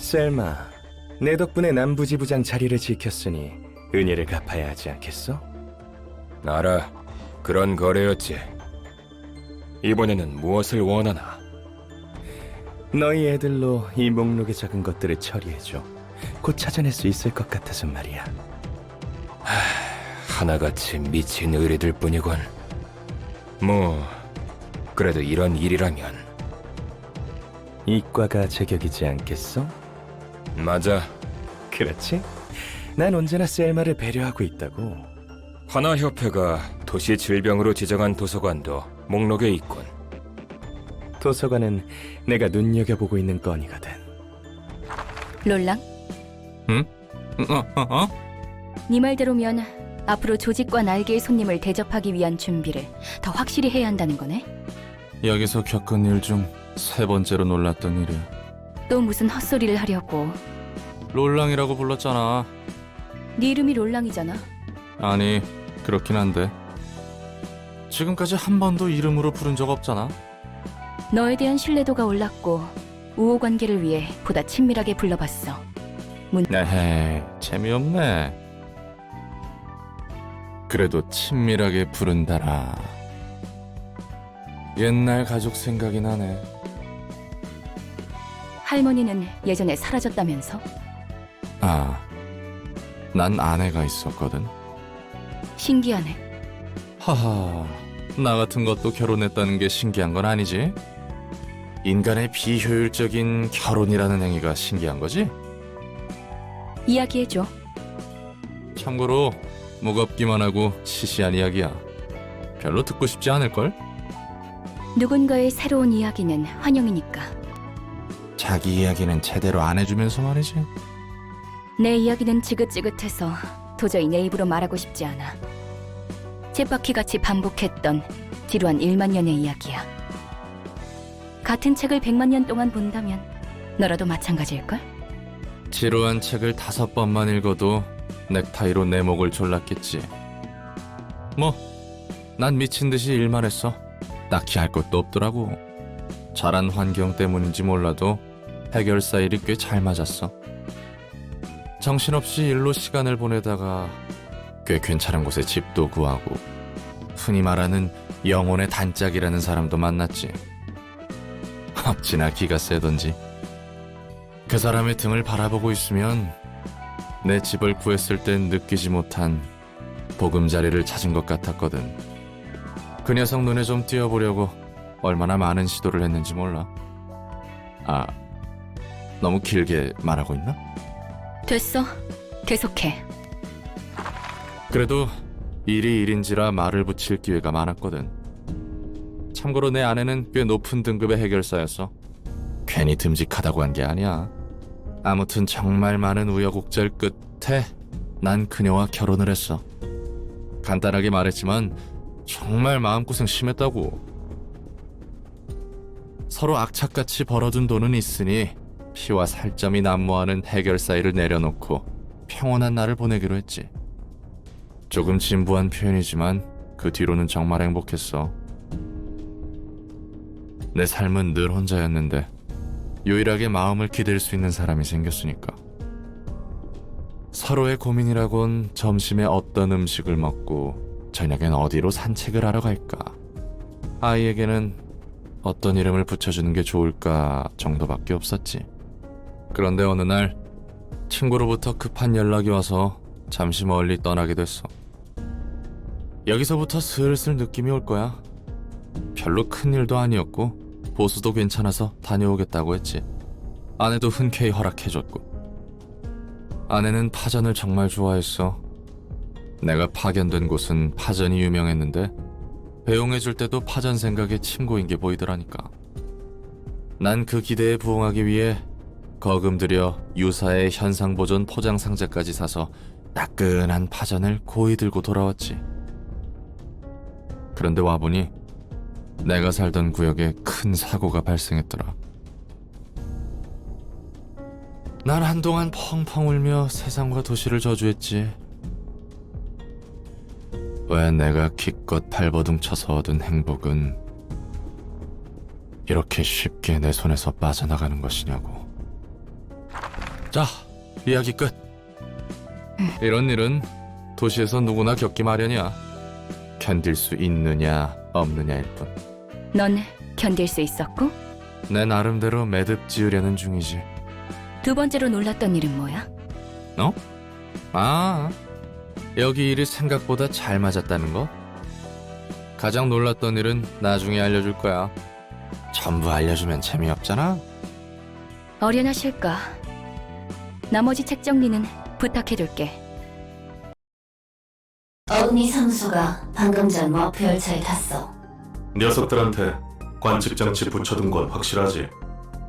셀마, 내 덕분에 남부지부장 자리를 지켰으니 은혜를 갚아야 하지 않겠어? 알아. 그런 거래였지. 이번에는 무엇을 원하나? 너희 애들로 이 목록에 적은 것들을 처리해줘. 곧 찾아낼 수 있을 것 같아서 말이야. 하나같이 미친 의리들 뿐이군. 뭐, 그래도 이런 일이라면. 이과가 제격이지 않겠어? 맞아. 그렇지? 난 언제나 셀마를 배려하고 있다고. 하나협회가 도시 질병으로 지정한 도서관도 목록에 있군. 도서관은 내가 눈여겨보고 있는 건이거든. 롤랑, 네 말대로면 앞으로 조직과 날개의 손님을 대접하기 위한 준비를 더 확실히 해야 한다는 거네? 여기서 겪은 일 중 세 번째로 놀랐던 일이야. 또 무슨 헛소리를 하려고. 롤랑이라고 불렀잖아. 네 이름이 롤랑이잖아. 아니, 그렇긴 한데 지금까지 한 번도 이름으로 부른 적 없잖아. 너에 대한 신뢰도가 올랐고 우호관계를 위해 보다 친밀하게 불러봤어. 에헤이, 재미없네. 그래도 친밀하게 부른다라. 옛날 가족 생각이 나네. 할머니는 예전에 사라졌다면서? 아, 난 아내가 있었거든. 신기하네. 하하, 나 같은 것도 결혼했다는 게 신기한 건 아니지? 인간의 비효율적인 결혼이라는 행위가 신기한 거지? 이야기해줘. 참고로 무겁기만 하고 시시한 이야기야. 별로 듣고 싶지 않을걸? 누군가의 새로운 이야기는 환영이니까. 자기 이야기는 제대로 안 해주면서 말이지. 내 이야기는 지긋지긋해서 도저히 내 입으로 말하고 싶지 않아. 쳇바퀴같이 반복했던 지루한 1만 년의 이야기야. 같은 책을 100만 년 동안 본다면 너라도 마찬가지일걸? 지루한 책을 5번만 읽어도 넥타이로 내 목을 졸랐겠지. 뭐, 난 미친 듯이 일만 했어. 딱히 할 것도 없더라고. 자란 환경 때문인지 몰라도 해결사 일이 꽤 잘 맞았어. 정신없이 일로 시간을 보내다가 꽤 괜찮은 곳에 집도 구하고 흔히 말하는 영혼의 단짝이라는 사람도 만났지. 어찌나 기가 세던지. 그 사람의 등을 바라보고 있으면 내 집을 구했을 땐 느끼지 못한 보금자리를 찾은 것 같았거든. 그 녀석 눈에 좀 띄어보려고 얼마나 많은 시도를 했는지 몰라. 아, 너무 길게 말하고 있나? 됐어. 계속해. 그래도 일이 일인지라 말을 붙일 기회가 많았거든. 참고로 내 아내는 꽤 높은 등급의 해결사였어. 괜히 듬직하다고 한 게 아니야. 아무튼 정말 많은 우여곡절 끝에 난 그녀와 결혼을 했어. 간단하게 말했지만 정말 마음고생 심했다고. 서로 악착같이 벌어둔 돈은 있으니 피와 살점이 난무하는 해결사 일을 내려놓고 평온한 날을 보내기로 했지. 조금 진부한 표현이지만 그 뒤로는 정말 행복했어. 내 삶은 늘 혼자였는데 유일하게 마음을 기댈 수 있는 사람이 생겼으니까. 서로의 고민이라곤 점심에 어떤 음식을 먹고 저녁엔 어디로 산책을 하러 갈까, 아이에게는 어떤 이름을 붙여주는 게 좋을까 정도밖에 없었지. 그런데 어느 날 친구로부터 급한 연락이 와서 잠시 멀리 떠나게 됐어. 여기서부터 슬슬 느낌이 올 거야. 별로 큰 일도 아니었고 보수도 괜찮아서 다녀오겠다고 했지. 아내도 흔쾌히 허락해줬고. 아내는 파전을 정말 좋아했어. 내가 파견된 곳은 파전이 유명했는데 배웅해줄 때도 파전 생각에 침고인 게 보이더라니까. 난 그 기대에 부응하기 위해 거금 들여 유사의 현상보존 포장 상자까지 사서 따끈한 파전을 고이 들고 돌아왔지. 그런데 와보니 내가 살던 구역에 큰 사고가 발생했더라. 난 한동안 펑펑 울며 세상과 도시를 저주했지. 왜 내가 기껏 발버둥 쳐서 얻은 행복은 이렇게 쉽게 내 손에서 빠져나가는 것이냐고. 자, 이야기 끝. 이런 일은 도시에서 누구나 겪기 마련이야. 견딜 수 있느냐 없느냐일 뿐. 넌 견딜 수 있었고? 내 나름대로 매듭 지으려는 중이지. 두 번째로 놀랐던 일은 뭐야? 아, 여기 일이 생각보다 잘 맞았다는 거? 가장 놀랐던 일은 나중에 알려줄 거야. 전부 알려주면 재미없잖아. 어련하실까? 나머지 책 정리는 부탁해둘게. 어금니 사무소가 방금 전 워프 열차에 탔어. 녀석들한테 관측 장치 붙여둔 건 확실하지?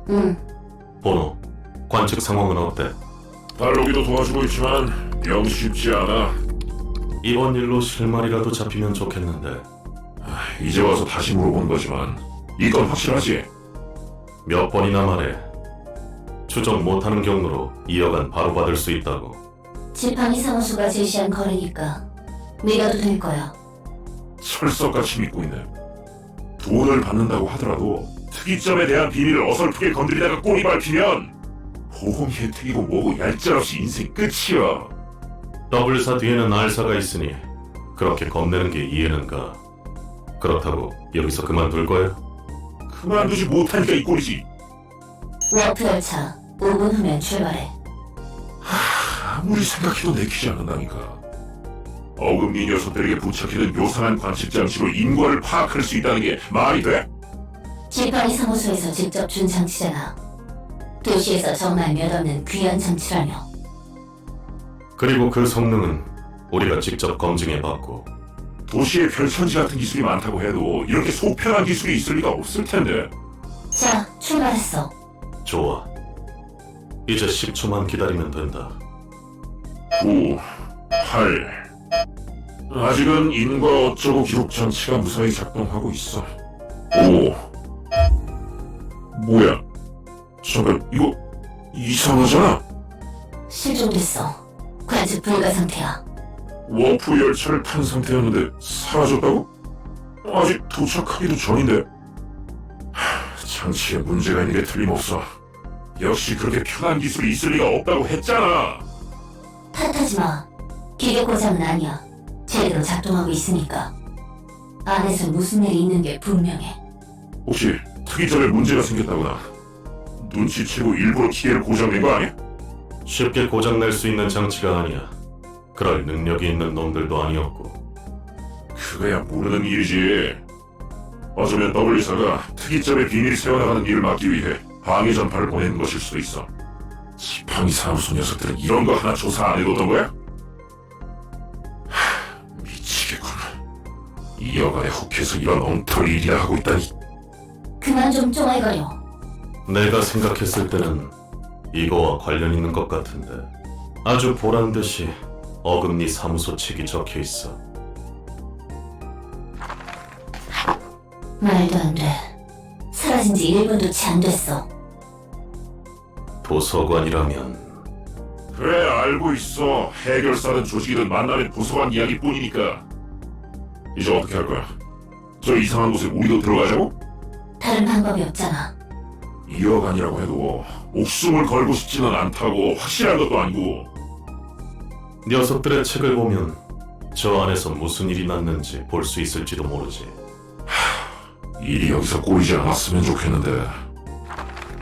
응. 번호, 관측 상황은 어때? 달로기도 도와주고 있지만 영 쉽지 않아. 이번 일로 실마리라도 잡히면 좋겠는데 이제 와서 다시 물어본 거지만 이건 확실하지? 몇 번이나 말해. 추적 못하는 경로로 이어간 바로 받을 수 있다고. 지팡이 사무소가 제시한 거리니까 믿어도 될 거야. 철석같이 믿고 있네. 돈을 받는다고 하더라도 특이점에 대한 비밀을 어설프게 건드리다가 꼬리 밟히면 보험 혜택이고 뭐고 얄짤없이 인생 끝이야. 더블사 뒤에는 R사가 있으니 그렇게 겁내는 게 이해는 가. 그렇다고 여기서 그만둘 거야? 그만두지 못하니까 이 꼴이지. 워프 열차 5분 후면 출발해. 아무리 생각해도 내키지 않는다니까. 어금니 녀석들에게 부착해둔 요상한 관측 장치로 인과를 파악할 수 있다는 게 말이 돼? 지팡이 사무소에서 직접 준 장치잖아. 도시에서 정말 몇 없는 귀한 장치라며. 그리고 그 성능은 우리가 직접 검증해봤고 도시에 별천지 같은 기술이 많다고 해도 이렇게 소편한 기술이 있을 리가 없을 텐데. 자, 출발했어. 좋아. 이제 10초만 기다리면 된다. 9, 8. 아직은 인과 어쩌고 기록 장치가 무사히 작동하고 있어. 5. 뭐야? 잠깐, 이거 이상하잖아. 실종됐어. 관측 불가 상태야. 워프 열차를 탄 상태였는데 사라졌다고? 아직 도착하기도 전인데. 장치에 문제가 있는 게 틀림없어. 역시 그렇게 편한 기술이 있을 리가 없다고 했잖아. 탓하지 마. 기계 고장은 아니야. 제대로 작동하고 있으니까. 안에서 무슨 일이 있는 게 분명해. 혹시 특이점에 문제가 생겼다거나 눈치채고 일부러 기계를 고장낸 거 아니야? 쉽게 고장낼 수 있는 장치가 아니야. 그럴 능력이 있는 놈들도 아니었고. 그거야 모르는 일이지. 어쩌면 W사가 특이점의 비밀이 새어나가는 일을 막기 위해 방해 전파를 보내는 것일 수도 있어. 지팡이 사무소 녀석들은 이런 거 하나 조사 안 해뒀던 거야? 미치겠군. 이 여간에 혹해서 이런 엉터리 일이나 하고 있다니. 그만 좀 쫑알거려. 내가 생각했을 때는 이거와 관련 있는 것 같은데 아주 보란듯이 어금니 사무소 책이 적혀 있어. 말도 안 돼. 사라진 지 1분도 채 안 됐어. 도서관이라면 그래 알고 있어. 해결사든 조직이든 만나면 도서관 이야기뿐이니까. 이제 어떻게 할 거야? 저 이상한 곳에 우리도 들어가자고? 다른 방법이 없잖아. 2억안이라고 해도 목숨을 걸고 싶지는 않다고. 확실한 것도 아니고. 녀석들의 책을 보면 저 안에서 무슨 일이 났는지 볼 수 있을지도 모르지. 일이 여기서 꼬이지 않았으면 좋겠는데.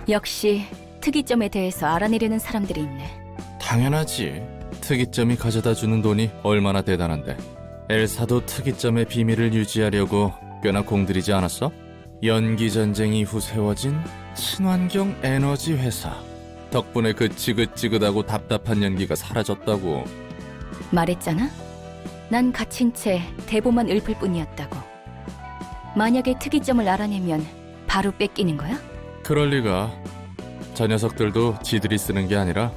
역시 특이점에 대해서 알아내려는 사람들이 있네. 당연하지. 특이점이 가져다주는 돈이 얼마나 대단한데. 엘사도 특이점의 비밀을 유지하려고 꽤나 공들이지 않았어? 연기전쟁 이후 세워진 친환경 에너지 회사. 덕분에 그 지긋지긋하고 답답한 연기가 사라졌다고. 말했잖아? 난 갇힌 채 대보만 읊을 뿐이었다고. 만약에 특이점을 알아내면 바로 뺏기는 거야? 그럴 리가. 저 녀석들도 지들이 쓰는 게 아니라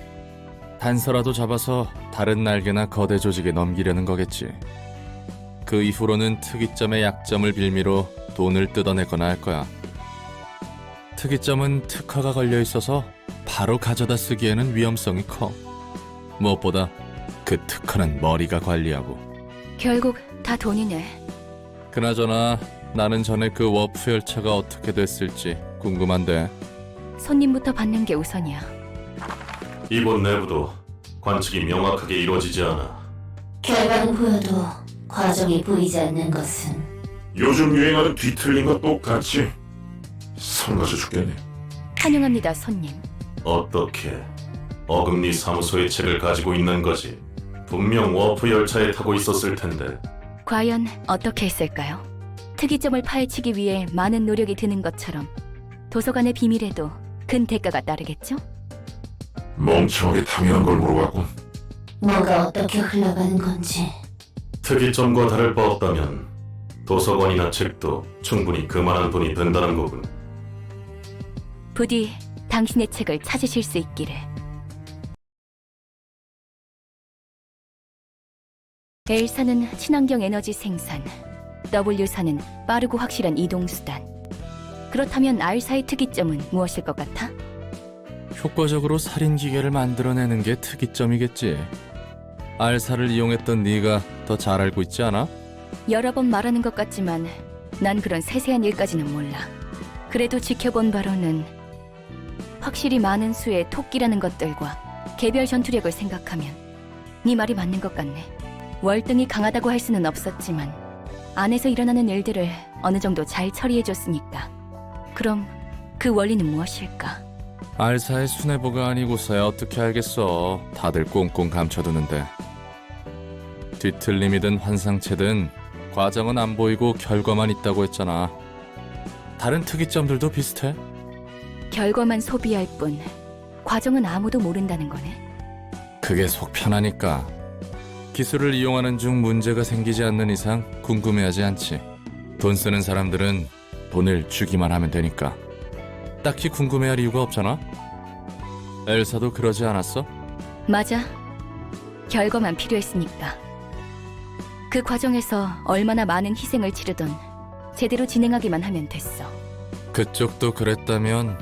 단서라도 잡아서 다른 날개나 거대 조직에 넘기려는 거겠지. 그 이후로는 특이점의 약점을 빌미로 돈을 뜯어내거나 할 거야. 특이점은 특허가 걸려 있어서 바로 가져다 쓰기에는 위험성이 커. 무엇보다 그 특허는 머리가 관리하고. 결국 다 돈이네. 그나저나 나는 전에 그 워프 열차가 어떻게 됐을지 궁금한데. 손님부터 받는 게 우선이야. 이곳 내부도 관측이 명확하게 이루어지지 않아. 결과는 보여도 과정이 보이지 않는 것은 요즘 유행하는 뒤틀린 것 똑같이 성가셔 죽겠네. 환영합니다, 손님. 어떻게 어금니 사무소의 책을 가지고 있는 거지? 분명 워프 열차에 타고 있었을 텐데. 과연 어떻게 했을까요? 특이점을 파헤치기 위해 많은 노력이 드는 것처럼 도서관의 비밀에도 큰 대가가 따르겠죠? 멍청하게 탐의한 걸 물어봤군. 뭐가 어떻게 흘러가는 건지. 특이점과 다를 바 없다면 도서관이나 책도 충분히 그만한 돈이 든다는 거군. 부디 당신의 책을 찾으실 수 있기를. L사는 친환경 에너지 생산, W사는 빠르고 확실한 이동수단. 그렇다면 R사의 특이점은 무엇일 것 같아? 효과적으로 살인기계를 만들어내는 게 특이점이겠지. 알사를 이용했던 네가 더 잘 알고 있지 않아? 여러 번 말하는 것 같지만 난 그런 세세한 일까지는 몰라. 그래도 지켜본 바로는 확실히 많은 수의 토끼라는 것들과 개별 전투력을 생각하면 네 말이 맞는 것 같네. 월등히 강하다고 할 수는 없었지만 안에서 일어나는 일들을 어느 정도 잘 처리해줬으니까. 그럼 그 원리는 무엇일까? 알사의 수뇌부가 아니고서야 어떻게 알겠어. 다들 꽁꽁 감춰두는데. 뒤틀림이든 환상체든 과정은 안 보이고 결과만 있다고 했잖아. 다른 특이점들도 비슷해? 결과만 소비할 뿐 과정은 아무도 모른다는 거네. 그게 속 편하니까. 기술을 이용하는 중 문제가 생기지 않는 이상 궁금해하지 않지. 돈 쓰는 사람들은 돈을 주기만 하면 되니까. 딱히 궁금해할 이유가 없잖아. 엘사도 그러지 않았어? 맞아. 결과만 필요했으니까. 그 과정에서 얼마나 많은 희생을 치르던 제대로 진행하기만 하면 됐어. 그쪽도 그랬다면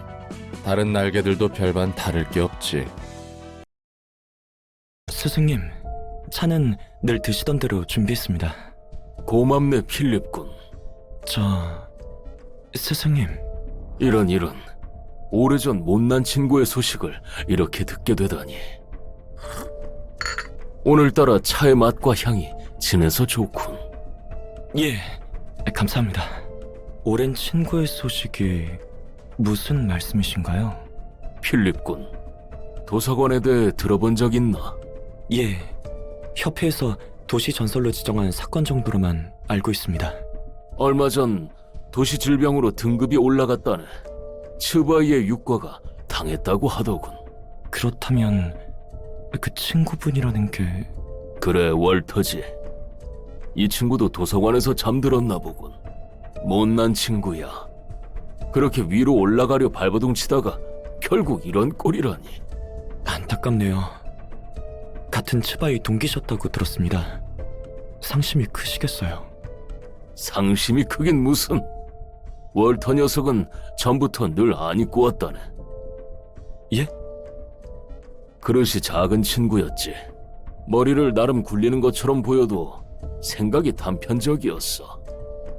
다른 날개들도 별반 다를 게 없지. 스승님, 차는 늘 드시던 대로 준비했습니다. 고맙네, 필립군. 스승님. 이런. 오래전 못난 친구의 소식을 이렇게 듣게 되다니. 오늘따라 차의 맛과 향이 진해서 좋군. 예, 감사합니다. 오랜 친구의 소식이 무슨 말씀이신가요? 필립군, 도서관에 대해 들어본 적 있나? 예, 협회에서 도시 전설로 지정한 사건 정도로만 알고 있습니다. 얼마 전 도시 질병으로 등급이 올라갔다네. 츠바이의 육과가 당했다고 하더군. 그렇다면 그 친구분이라는 게... 그래, 월터지. 이 친구도 도서관에서 잠들었나 보군. 못난 친구야. 그렇게 위로 올라가려 발버둥 치다가 결국 이런 꼴이라니. 안타깝네요. 같은 츠바이 동기셨다고 들었습니다. 상심이 크시겠어요. 상심이 크긴 무슨. 월터 녀석은 전부터 늘 안 입고 왔다네. 예? 그릇이 작은 친구였지. 머리를 나름 굴리는 것처럼 보여도 생각이 단편적이었어.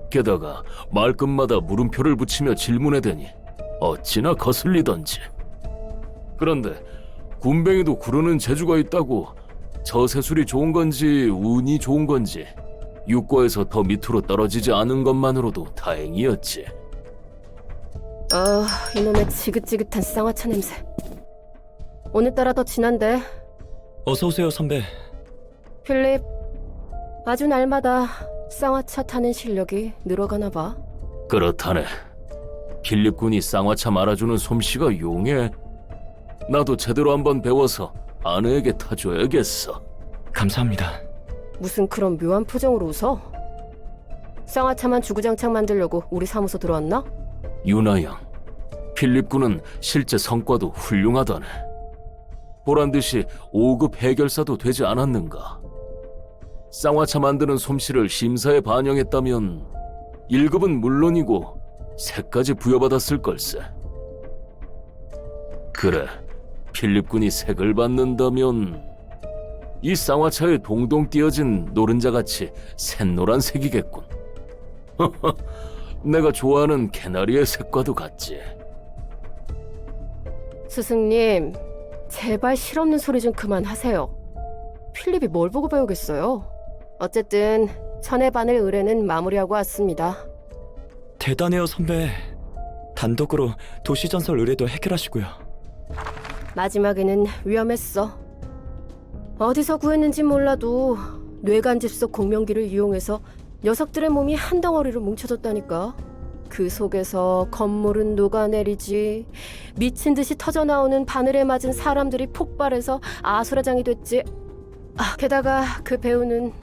게다가 말끝마다 물음표를 붙이며 질문해대니 어찌나 거슬리던지. 그런데 군뱅이도 구르는 재주가 있다고 저세술이 좋은 건지 운이 좋은 건지 육과에서 더 밑으로 떨어지지 않은 것만으로도 다행이었지. 아, 이놈의 지긋지긋한 쌍화차 냄새. 오늘따라 더 진한데. 어서 오세요, 선배. 필립, 아주 날마다 쌍화차 타는 실력이 늘어가나 봐. 그렇다네. 필립 군이 쌍화차 말아주는 솜씨가 용해. 나도 제대로 한번 배워서 아내에게 타줘야겠어. 감사합니다. 무슨 그런 묘한 표정으로 웃어? 쌍화차만 주구장창 만들려고 우리 사무소 들어왔나? 유나양, 필립 군은 실제 성과도 훌륭하다네. 보란듯이 5급 해결사도 되지 않았는가? 쌍화차 만드는 솜씨를 심사에 반영했다면 1급은 물론이고 3까지 부여받았을 걸세. 그래, 필립 군이 3을 받는다면 이 쌍화차에 동동 띄어진 노른자같이 샛노란색이겠군. 내가 좋아하는 개나리의 색과도 같지. 스승님, 제발 실없는 소리 좀 그만하세요. 필립이 뭘 보고 배우겠어요? 어쨌든 천의 바늘 의뢰는 마무리하고 왔습니다. 대단해요, 선배. 단독으로 도시전설 의뢰도 해결하시고요. 마지막에는 위험했어. 어디서 구했는지 몰라도 뇌간집 속 공명기를 이용해서 녀석들의 몸이 한 덩어리로 뭉쳐졌다니까. 그 속에서 건물은 녹아내리지, 미친 듯이 터져나오는 바늘에 맞은 사람들이 폭발해서 아수라장이 됐지. 게다가 그 배우는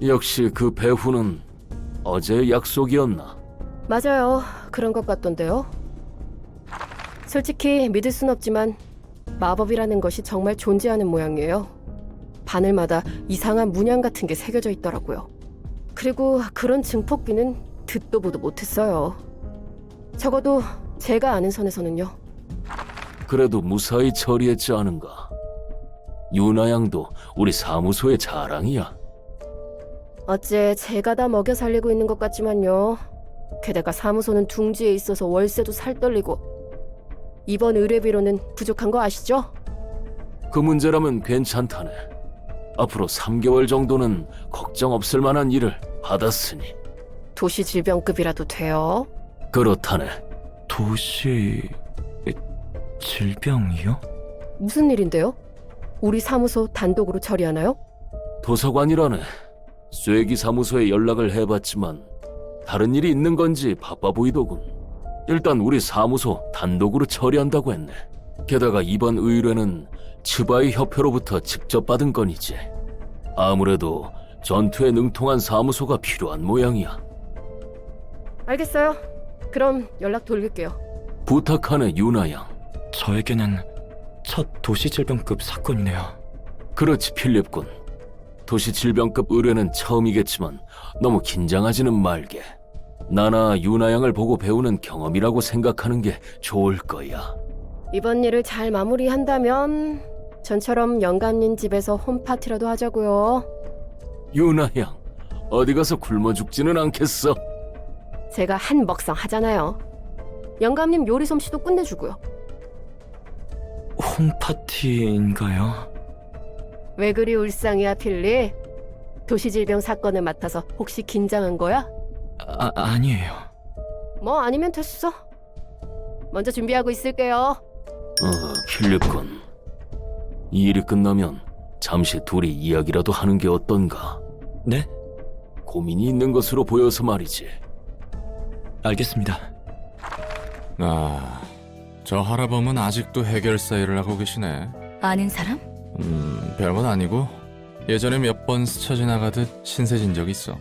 역시 그 배후는 어제의 약속이었나? 맞아요. 그런 것 같던데요. 솔직히 믿을 순 없지만 마법이라는 것이 정말 존재하는 모양이에요. 바늘마다 이상한 문양 같은 게 새겨져 있더라고요. 그리고 그런 증폭기는 듣도 보도 못했어요. 적어도 제가 아는 선에서는요. 그래도 무사히 처리했지 않은가? 유나 양도 우리 사무소의 자랑이야. 어째 제가 다 먹여 살리고 있는 것 같지만요. 게다가 사무소는 둥지에 있어서 월세도 살떨리고 이번 의뢰비로는 부족한 거 아시죠? 그 문제라면 괜찮다네. 앞으로 3개월 정도는 걱정 없을 만한 일을 받았으니. 도시 질병급이라도 돼요. 그렇다네. 도시... 질병이요? 무슨 일인데요? 우리 사무소 단독으로 처리하나요? 도서관이라네. 쇠기 사무소에 연락을 해봤지만 다른 일이 있는 건지 바빠 보이더군. 일단 우리 사무소 단독으로 처리한다고 했네. 게다가 이번 의뢰는 츠바이 협회로부터 직접 받은 건이지. 아무래도 전투에 능통한 사무소가 필요한 모양이야. 알겠어요. 그럼 연락 돌릴게요. 부탁하네, 유나 양. 저에게는 첫 도시질병급 사건이네요. 그렇지, 필립군. 도시질병급 의뢰는 처음이겠지만 너무 긴장하지는 말게. 나나 유나 양을 보고 배우는 경험이라고 생각하는 게 좋을 거야. 이번 일을 잘 마무리한다면 전처럼 영감님 집에서 홈파티라도 하자고요. 유나 양, 어디 가서 굶어 죽지는 않겠어? 제가 한 먹상 하잖아요. 영감님 요리 솜씨도 끝내주고요. 홈파티인가요? 왜 그리 울상이야, 필리? 도시질병 사건을 맡아서 혹시 긴장한 거야? 아니에요. 뭐 아니면 됐어. 먼저 준비하고 있을게요. 필립군. 이 일이 끝나면 잠시 둘이 이야기라도 하는 게 어떤가? 네? 고민이 있는 것으로 보여서 말이지. 알겠습니다. 저 할아범은 아직도 해결사 일을 하고 계시네. 아는 사람? 별건 아니고 예전에 몇 번 스쳐 지나가듯 신세진 적이 있어.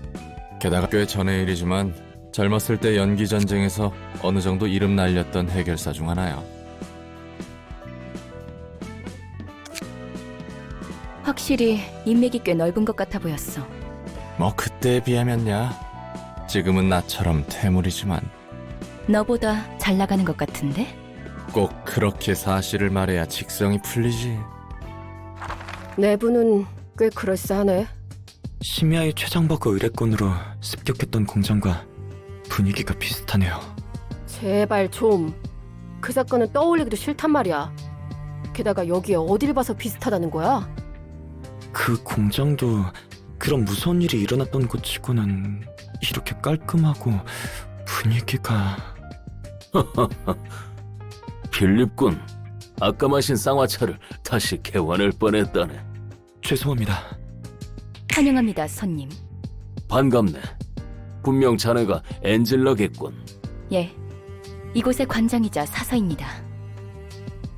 게다가 꽤 전의 일이지만 젊었을 때 연기 전쟁에서 어느 정도 이름 날렸던 해결사 중 하나야. 확실히 인맥이 꽤 넓은 것 같아 보였어. 뭐 그때에 비하면야. 지금은 나처럼 퇴물이지만 너보다 잘 나가는 것 같은데? 꼭 그렇게 사실을 말해야 직성이 풀리지. 내부는 꽤 그럴싸하네. 심야의 최장버거 의뢰건으로 습격했던 공장과 분위기가 비슷하네요. 제발 좀. 그 사건은 떠올리기도 싫단 말이야. 게다가 여기에 어딜 봐서 비슷하다는 거야? 그 공장도 그런 무서운 일이 일어났던 곳치고는 이렇게 깔끔하고 분위기가... 필립군, 아까 마신 쌍화차를 다시 개원할 뻔했다네. 죄송합니다. 환영합니다, 손님. 반갑네. 분명 자네가 엔젤라겠군. 예, 이곳의 관장이자 사서입니다.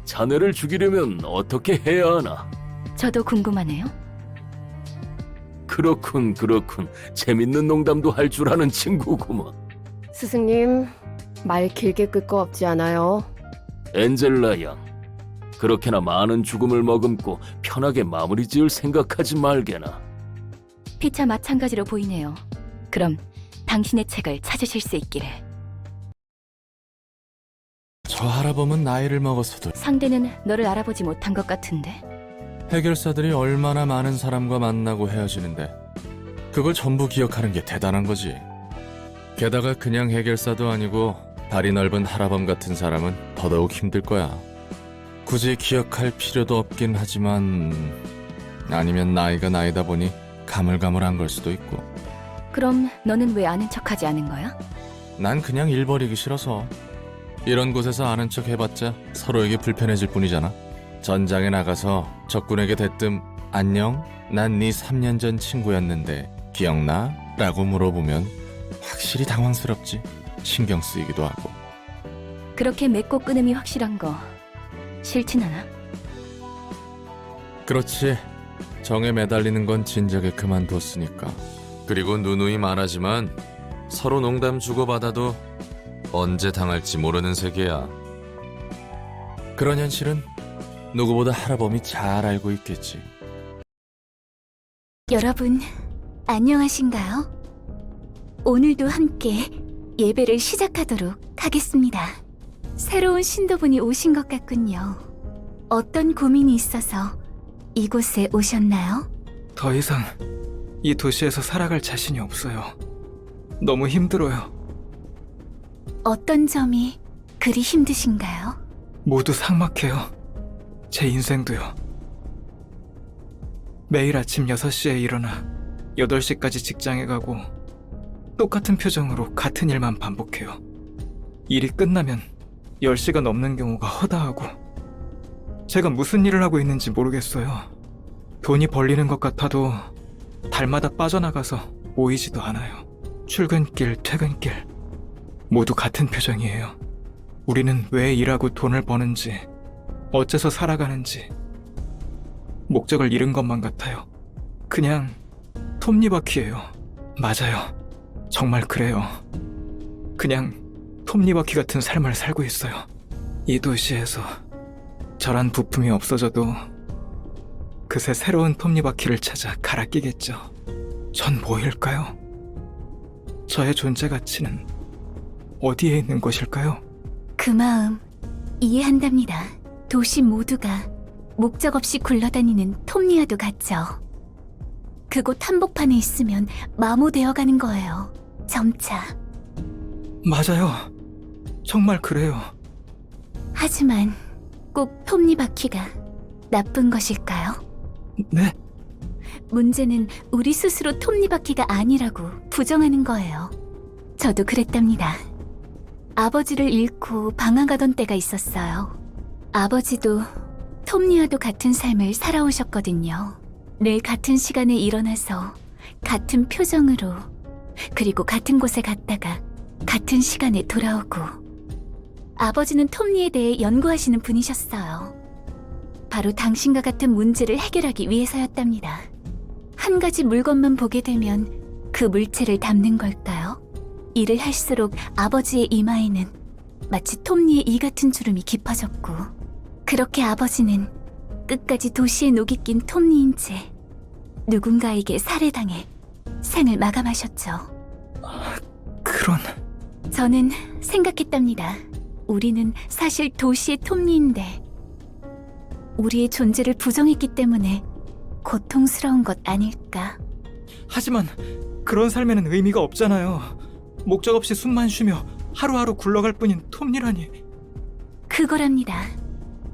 자네를 죽이려면 어떻게 해야 하나? 저도 궁금하네요. 그렇군. 재밌는 농담도 할 줄 아는 친구구먼. 스승님, 말 길게 끌 거 없지 않아요? 엔젤라 양, 그렇게나 많은 죽음을 머금고 편하게 마무리 지을 생각하지 말게나. 피차 마찬가지로 보이네요. 그럼 당신의 책을 찾으실 수 있기를. 저 할아범은 나이를 먹었어도 상대는 너를 알아보지 못한 것 같은데. 해결사들이 얼마나 많은 사람과 만나고 헤어지는데 그걸 전부 기억하는 게 대단한 거지. 게다가 그냥 해결사도 아니고 다리 넓은 할아범 같은 사람은 더더욱 힘들 거야. 굳이 기억할 필요도 없긴 하지만 아니면 나이가 나이다 보니 가물가물한 걸 수도 있고. 그럼 너는 왜 아는 척하지 않은 거야? 난 그냥 일 버리기 싫어서. 이런 곳에서 아는 척 해봤자 서로에게 불편해질 뿐이잖아. 전장에 나가서 적군에게 대뜸 안녕? 난 네 3년 전 친구였는데 기억나? 라고 물어보면 확실히 당황스럽지. 신경 쓰이기도 하고. 그렇게 맺고 끊음이 확실한 거 싫진 않아? 그렇지. 정에 매달리는 건 진작에 그만뒀으니까. 그리고 누누이 말하지만 서로 농담 주고받아도 언제 당할지 모르는 세계야. 그런 현실은 누구보다 하라범이 잘 알고 있겠지. 여러분, 안녕하신가요? 오늘도 함께 예배를 시작하도록 하겠습니다. 새로운 신도분이 오신 것 같군요. 어떤 고민이 있어서 이곳에 오셨나요? 더 이상 이 도시에서 살아갈 자신이 없어요. 너무 힘들어요. 어떤 점이 그리 힘드신가요? 모두 삭막해요. 제 인생도요. 매일 아침 6시에 일어나 8시까지 직장에 가고 똑같은 표정으로 같은 일만 반복해요. 일이 끝나면 10시가 넘는 경우가 허다하고 제가 무슨 일을 하고 있는지 모르겠어요. 돈이 벌리는 것 같아도 달마다 빠져나가서 모이지도 않아요. 출근길, 퇴근길 모두 같은 표정이에요. 우리는 왜 일하고 돈을 버는지, 어째서 살아가는지 목적을 잃은 것만 같아요. 그냥 톱니바퀴예요. 맞아요. 정말 그래요. 그냥 톱니바퀴 같은 삶을 살고 있어요. 이 도시에서 저란 부품이 없어져도 그새 새로운 톱니바퀴를 찾아 갈아 끼겠죠. 전 뭐일까요? 저의 존재 가치는 어디에 있는 것일까요? 그 마음 이해한답니다. 도시 모두가 목적 없이 굴러다니는 톱니와도 같죠. 그곳 한복판에 있으면 마모되어가는 거예요. 점차. 맞아요. 정말 그래요. 하지만 꼭 톱니바퀴가 나쁜 것일까요? 네? 문제는 우리 스스로 톱니바퀴가 아니라고 부정하는 거예요. 저도 그랬답니다. 아버지를 잃고 방황하던 때가 있었어요. 아버지도 톱니와도 같은 삶을 살아오셨거든요. 늘 같은 시간에 일어나서 같은 표정으로, 그리고 같은 곳에 갔다가 같은 시간에 돌아오고. 아버지는 톱니에 대해 연구하시는 분이셨어요. 바로 당신과 같은 문제를 해결하기 위해서였답니다. 한 가지 물건만 보게 되면 그 물체를 담는 걸까요? 일을 할수록 아버지의 이마에는 마치 톱니의 이 같은 주름이 깊어졌고, 그렇게 아버지는 끝까지 도시에 녹이 낀 톱니인 채 누군가에게 살해당해 생을 마감하셨죠. 그런... 저는 생각했답니다. 우리는 사실 도시의 톱니인데 우리의 존재를 부정했기 때문에 고통스러운 것 아닐까. 하지만 그런 삶에는 의미가 없잖아요. 목적 없이 숨만 쉬며 하루하루 굴러갈 뿐인 톱니라니. 그거랍니다.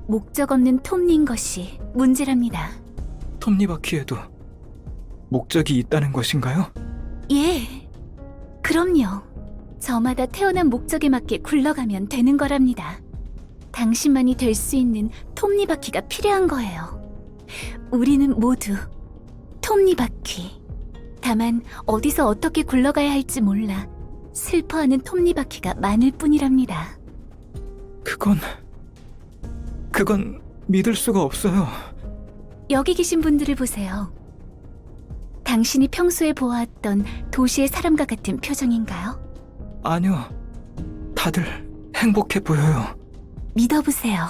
목적 없는 톱니인 것이 문제랍니다. 톱니바퀴에도 목적이 있다는 것인가요? 예, 그럼요. 저마다 태어난 목적에 맞게 굴러가면 되는 거랍니다. 당신만이 될 수 있는 톱니바퀴가 필요한 거예요. 우리는 모두 톱니바퀴. 다만 어디서 어떻게 굴러가야 할지 몰라 슬퍼하는 톱니바퀴가 많을 뿐이랍니다. 그건 믿을 수가 없어요. 여기 계신 분들을 보세요. 당신이 평소에 보아왔던 도시의 사람과 같은 표정인가요? 아니요. 다들 행복해 보여요. 믿어보세요.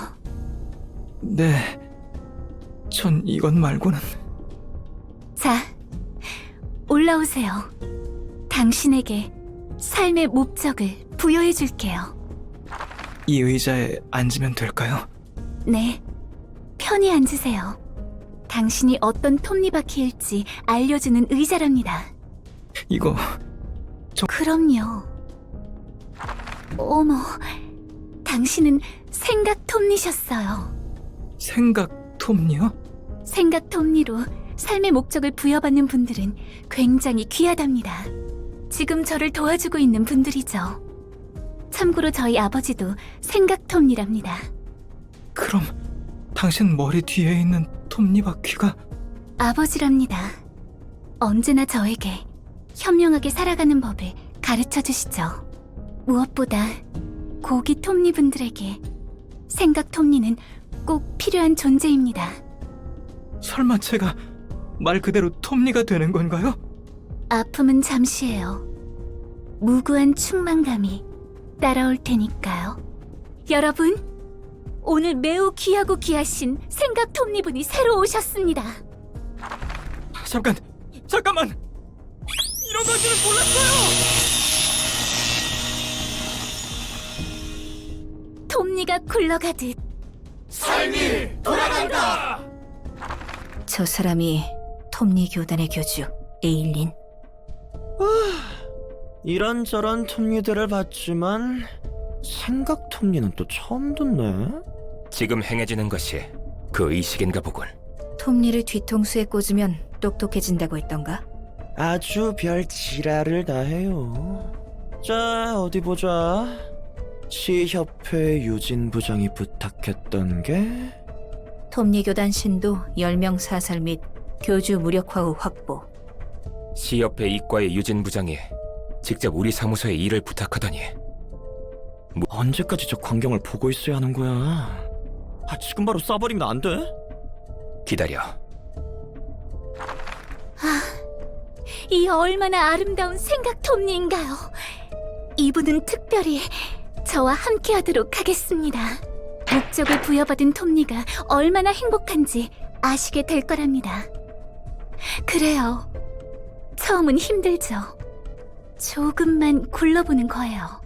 네. 전 이것 말고는... 자, 올라오세요. 당신에게 삶의 목적을 부여해줄게요. 이 의자에 앉으면 될까요? 네, 편히 앉으세요. 당신이 어떤 톱니바퀴일지 알려주는 의자랍니다. 이거... 그럼요. 어머, 당신은 생각 톱니셨어요. 생각 톱니요? 생각 톱니로 삶의 목적을 부여받는 분들은 굉장히 귀하답니다. 지금 저를 도와주고 있는 분들이죠. 참고로 저희 아버지도 생각 톱니랍니다. 그럼 당신 머리 뒤에 있는 톱니바퀴가 아버지랍니다. 언제나 저에게 현명하게 살아가는 법을 가르쳐 주시죠. 무엇보다 고기 톱니분들에게 생각 톱니는 꼭 필요한 존재입니다. 설마 제가 말 그대로 톱니가 되는 건가요? 아픔은 잠시예요. 무구한 충만감이 따라올 테니까요. 여러분, 오늘 매우 귀하고 귀하신 생각 톱니분이 새로 오셨습니다. 잠깐만! 이런 건 줄은 몰랐어요! 톱니가 굴러가듯 삶이 돌아간다! 저 사람이 톱니 교단의 교주 에일린. 이런저런 톱니들을 봤지만 생각 톱니는 또 처음 듣네. 지금 행해지는 것이 그 의식인가 보군. 톱니를 뒤통수에 꽂으면 똑똑해진다고 했던가? 아주 별 지랄을 다 해요. 자, 어디 보자. 시협회 유진 부장이 부탁했던 게 톱니 교단 신도 10명 사살 및 교주 무력화 후 확보. 시협회 이과의 유진 부장이 직접 우리 사무소에 일을 부탁하더니 언제까지 저 광경을 보고 있어야 하는 거야? 지금 바로 쏴버리면 안 돼? 기다려. 이 얼마나 아름다운 생각 톱니인가요? 이분은 특별히 저와 함께하도록 하겠습니다. 목적을 부여받은 톱니가 얼마나 행복한지 아시게 될 거랍니다. 그래요. 처음은 힘들죠. 조금만 굴러보는 거예요.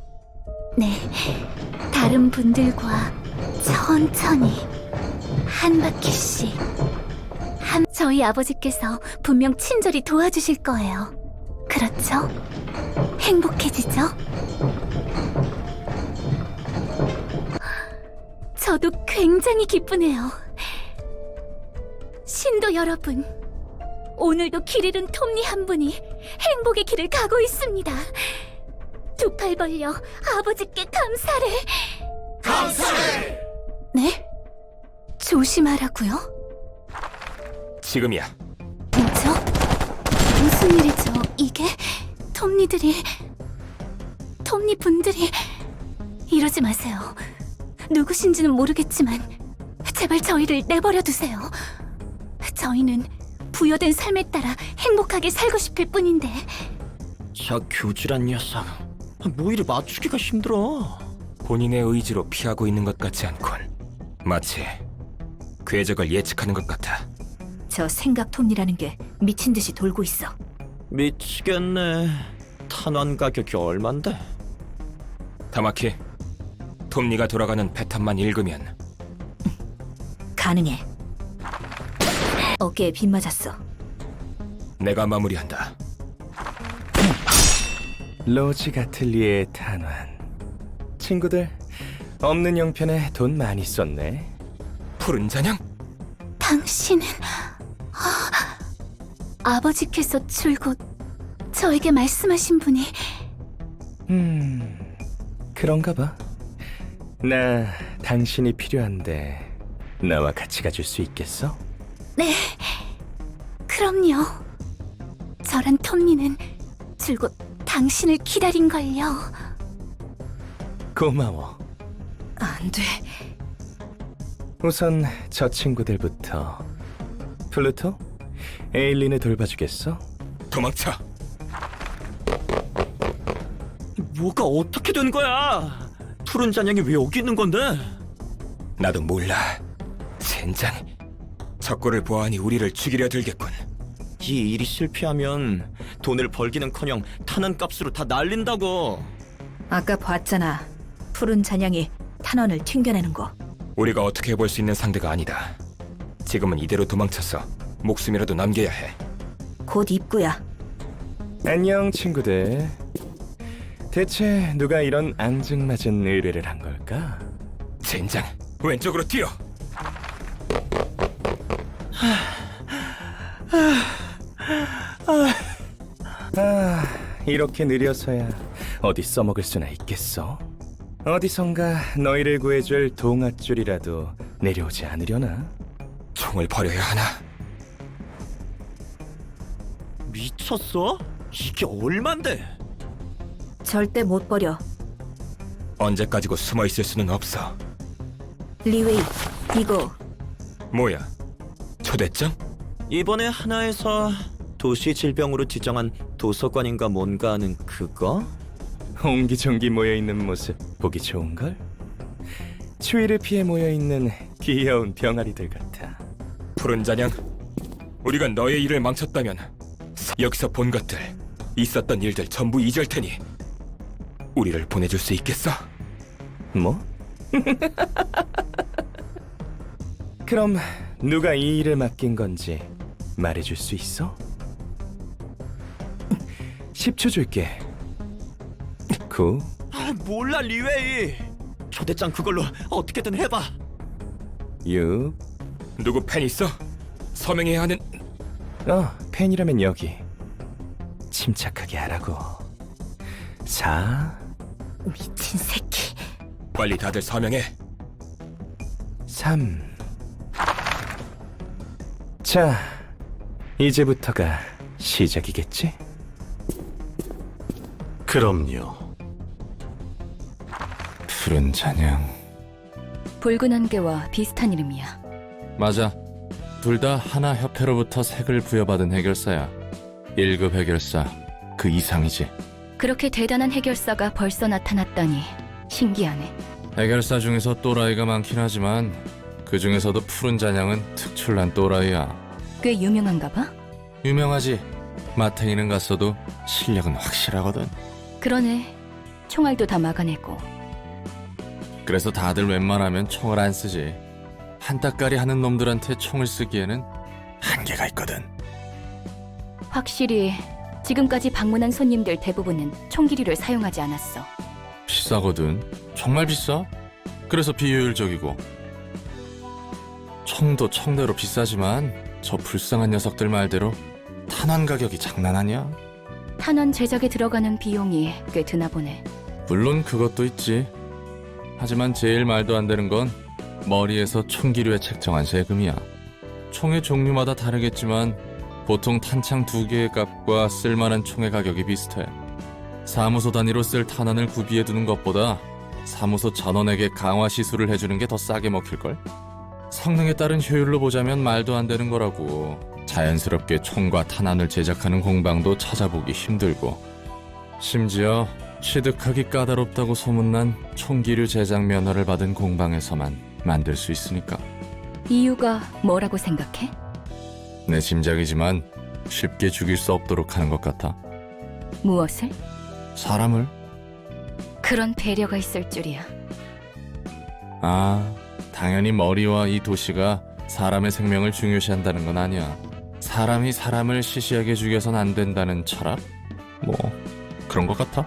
네, 다른 분들과 천천히 한 바퀴씩. 저희 아버지께서 분명 친절히 도와주실 거예요. 그렇죠? 행복해지죠? 저도 굉장히 기쁘네요. 신도 여러분, 오늘도 길 잃은 톱니 한 분이 행복의 길을 가고 있습니다. 두 팔 벌려 아버지께 감사를. 감사해! 네? 조심하라고요? 지금이야. 뭐죠? 무슨 일이죠? 이게 톱니분들이 이러지 마세요. 누구신지는 모르겠지만 제발 저희를 내버려 두세요. 저희는 부여된 삶에 따라 행복하게 살고 싶을 뿐인데. 저 교주란 녀석 뭐 이리 맞추기가 힘들어. 본인의 의지로 피하고 있는 것 같지 않군. 마치 궤적을 예측하는 것 같아. 저 생각 톱니라는 게 미친 듯이 돌고 있어. 미치겠네. 탄환 가격이 얼만데? 타마키, 톱니가 돌아가는 패턴만 읽으면 가능해. 어깨에 빗 맞았어. 내가 마무리한다. 로지 가틀리의 탄환. 친구들, 없는 형편에 돈 많이 썼네. 푸른 잔향? 당신은 아버지께서 줄곧 저에게 말씀하신 분이. 그런가 봐. 나 당신이 필요한데 나와 같이 가줄 수 있겠어? 네, 그럼요. 저란 톱니는 줄곧 당신을 기다린걸요. 고마워. 안 돼. 우선 저 친구들부터. 플루토? 에일린을 돌봐주겠어? 도망쳐. 뭐가 어떻게 된 거야? 푸른 잔향이 왜 여기 있는 건데? 나도 몰라. 젠장. 적고를 보아하니 우리를 죽이려 들겠군. 이 일이 실패하면 돈을 벌기는커녕 타는 값으로 다 날린다고. 아까 봤잖아. 푸른 잔향이 탄원을 튕겨내는 거. 우리가 어떻게 해볼 수 있는 상대가 아니다. 지금은 이대로 도망쳐서 목숨이라도 남겨야 해. 곧 입구야. 안녕 친구들. 대체 누가 이런 앙증맞은 의뢰를 한 걸까? 젠장, 왼쪽으로 뛰어. 이렇게 느려서야 어디 써먹을 수나 있겠어? 어디선가 너희를 구해줄 동아줄이라도 내려오지 않으려나? 총을 버려야 하나? 미쳤어? 이게 얼만데? 절대 못 버려. 언제까지고 숨어 있을 수는 없어. 리웨이, 이거 뭐야? 초대장? 이번에 하나에서 도시 질병으로 지정한 도서관인가 뭔가 하는 그거? 옹기종기 모여있는 모습 보기 좋은걸? 추위를 피해 모여있는 귀여운 병아리들 같아. 푸른 잔향, 우리가 너의 일을 망쳤다면 여기서 본 것들, 있었던 일들 전부 잊을 테니 우리를 보내줄 수 있겠어? 뭐? 그럼 누가 이 일을 맡긴 건지 말해줄 수 있어? 10초 줄게. 9. 몰라 리웨이. 초대장 그걸로 어떻게든 해봐. 6. 누구 팬 있어? 서명해야 하는... 팬이라면 여기. 침착하게 하라고. 4. 미친 새끼. 빨리 다들 서명해. 3. 자, 이제부터가 시작이겠지? 그럼요. 푸른 잔향. 붉은 안개와 비슷한 이름이야. 맞아. 둘 다 하나 협회로부터 색을 부여받은 해결사야. 1급 해결사. 그 이상이지. 그렇게 대단한 해결사가 벌써 나타났다니 신기하네. 해결사 중에서 또라이가 많긴 하지만 그 중에서도 푸른 잔향은 특출난 또라이야. 꽤 유명한가 봐? 유명하지. 마탱이는 갔어도 실력은 확실하거든. 그러네. 총알도 다 막아내고. 그래서 다들 웬만하면 총을 안 쓰지. 한따까리 하는 놈들한테 총을 쓰기에는 한계가 있거든. 확실히 지금까지 방문한 손님들 대부분은 총기류를 사용하지 않았어. 비싸거든. 정말 비싸. 그래서 비효율적이고. 총도 총대로 비싸지만 저 불쌍한 녀석들 말대로 탄환 가격이 장난 아니야. 탄환 제작에 들어가는 비용이 꽤 드나 보네. 물론 그것도 있지. 하지만 제일 말도 안 되는 건 머리에서 총기류에 책정한 세금이야. 총의 종류마다 다르겠지만 보통 탄창 2개의 값과 쓸만한 총의 가격이 비슷해. 사무소 단위로 쓸 탄환을 구비해두는 것보다 사무소 전원에게 강화 시술을 해주는 게 더 싸게 먹힐걸? 성능에 따른 효율로 보자면 말도 안 되는 거라고. 자연스럽게 총과 탄환을 제작하는 공방도 찾아보기 힘들고, 심지어 취득하기 까다롭다고 소문난 총기류 제작 면허를 받은 공방에서만 만들 수 있으니까. 이유가 뭐라고 생각해? 내 짐작이지만 쉽게 죽일 수 없도록 하는 것 같아. 무엇을? 사람을? 그런 배려가 있을 줄이야. 당연히 머리와 이 도시가 사람의 생명을 중요시한다는 건 아니야. 사람이 사람을 시시하게 죽여선 안 된다는 철학? 뭐 그런 것 같아.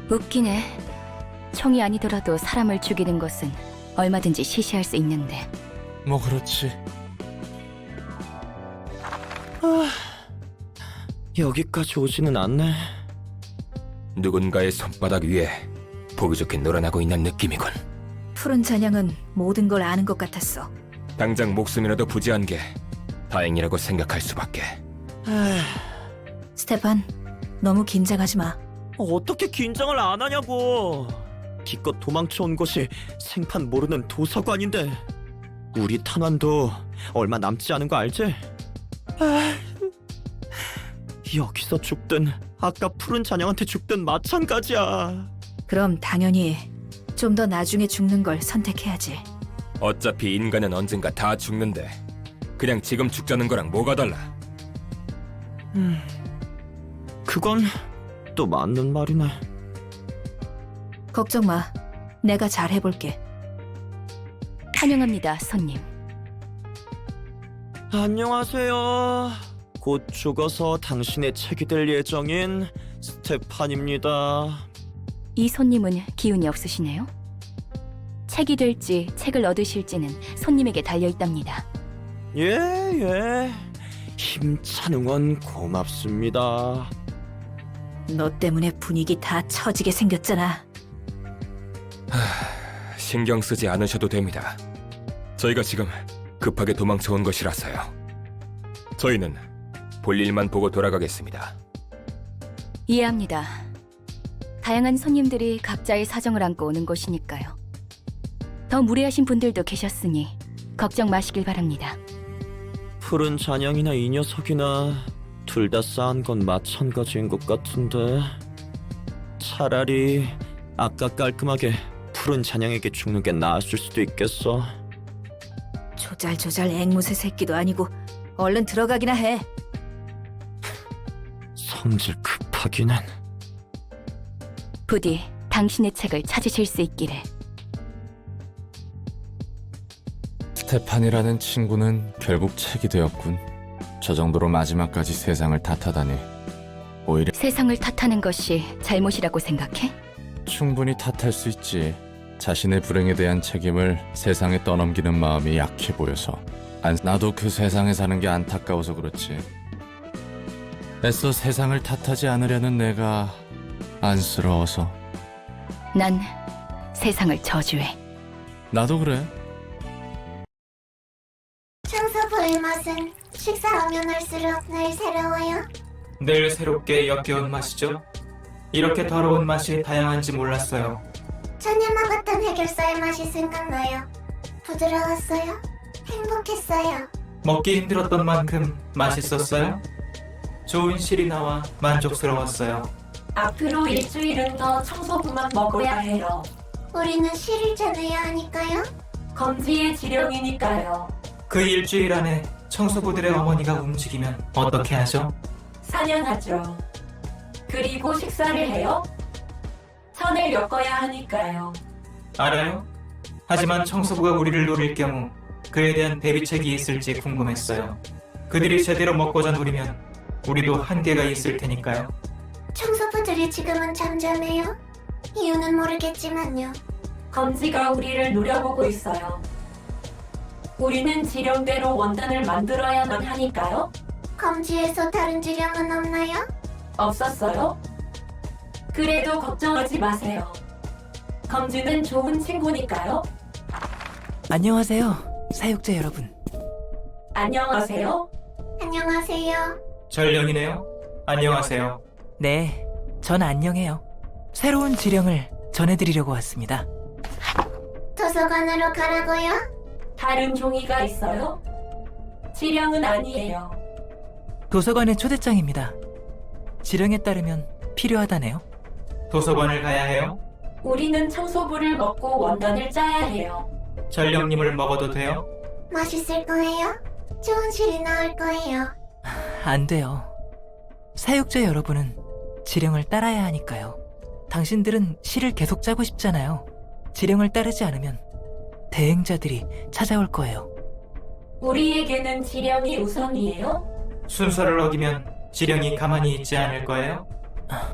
웃기네. 총이 아니더라도 사람을 죽이는 것은 얼마든지 시시할 수 있는데. 뭐 그렇지. 여기까지 오지는 않네. 누군가의 손바닥 위에 보기 좋게 놀아나고 있는 느낌이군. 푸른 잔향은 모든 걸 아는 것 같았어. 당장 목숨이라도 부지한 게 다행이라고 생각할 수밖에. 스테판, 너무 긴장하지 마. 어떻게 긴장을 안 하냐고. 기껏 도망쳐 온 곳이 생판 모르는 도서관인데. 우리 탄환도 얼마 남지 않은 거 알지? 여기서 죽든 아까 푸른 잔향한테 죽든 마찬가지야. 그럼 당연히 좀 더 나중에 죽는 걸 선택해야지. 어차피 인간은 언젠가 다 죽는데 그냥 지금 죽자는 거랑 뭐가 달라? 그건 또 맞는 말이네. 걱정 마. 내가 잘 해볼게. 환영합니다, 손님. 안녕하세요. 곧 죽어서 당신의 책이 될 예정인 스테판입니다. 이 손님은 기운이 없으시네요. 책이 될지 책을 얻으실지는 손님에게 달려있답니다. 예. 힘찬 응원 고맙습니다. 너 때문에 분위기 다 처지게 생겼잖아. 신경 쓰지 않으셔도 됩니다. 저희가 지금 급하게 도망쳐 온 것이라서요. 저희는 볼 일만 보고 돌아가겠습니다. 이해합니다. 다양한 손님들이 각자의 사정을 안고 오는 곳이니까요. 더 무례하신 분들도 계셨으니 걱정 마시길 바랍니다. 푸른 잔향이나 이 녀석이나 둘 다 쌓은 건 마찬가지인 것 같은데 차라리 아까 깔끔하게 푸른 잔향에게 죽는 게 나았을 수도 있겠어. 조잘조잘 앵무새 새끼도 아니고 얼른 들어가기나 해. 성질 급하기는. 부디 당신의 책을 찾으실 수 있기를. 스테판이라는 친구는 결국 책이 되었군. 저 정도로 마지막까지 세상을 탓하다니. 오히려 세상을 탓하는 것이 잘못이라고 생각해? 충분히 탓할 수 있지. 자신의 불행에 대한 책임을 세상에 떠넘기는 마음이 약해 보여서. 나도 그 세상에 사는 게 안타까워서 그렇지. 애써 세상을 탓하지 않으려는 내가 안쓰러워서. 난 세상을 저주해. 나도 그래. 청소부의 맛은 식사하면 할수록 늘 새로워요. 늘 새롭게 역겨운 맛이죠. 이렇게 더러운 맛이 다양한지 몰랐어요. 전혀 먹었던 해결사의 맛이 생각나요. 부드러웠어요. 행복했어요. 먹기 힘들었던 만큼 맛있었어요. 좋은 실이 나와 만족스러웠어요. 앞으로 일주일은 더 청소부만 먹어야 해요. 우리는 실을 짜내야 하니까요. 검지의 지령이니까요. 그 일주일 안에 청소부들의 어머니가 움직이면 어떻게 하죠? 사냥하죠. 그리고 식사를 해요. 선을 엮어야 하니까요. 알아요? 하지만 청소부가 우리를 노릴 경우 그에 대한 대비책이 있을지 궁금했어요. 그들이 제대로 먹고자 노리면 우리도 한계가 있을 테니까요. 청소부들이 지금은 잠잠해요. 이유는 모르겠지만요. 검지가 우리를 노려보고 있어요. 우리는 지령대로 원단을 만들어야만 하니까요. 검지에서 다른 지령은 없나요? 없었어요? 그래도 걱정하지 마세요. 검지는 좋은 친구니까요. 안녕하세요, 사육자 여러분. 안녕하세요. 안녕하세요. 전령이네요. 안녕하세요. 네, 전 안녕해요. 새로운 지령을 전해드리려고 왔습니다. 도서관으로 가라고요? 다른 종이가 있어요? 지령은 아니에요. 도서관의 초대장입니다. 지령에 따르면 필요하다네요. 도서관을 가야 해요? 우리는 청소부를 먹고 원단을 짜야 해요. 전령님을 먹어도 돼요? 맛있을 거예요? 좋은 실이 나올 거예요. 안 돼요. 사육자 여러분은 지령을 따라야 하니까요. 당신들은 실을 계속 짜고 싶잖아요. 지령을 따르지 않으면 대행자들이 찾아올 거예요. 우리에게는 지령이 우선이에요? 순서를 어기면 지령이 가만히 있지 않을 거예요?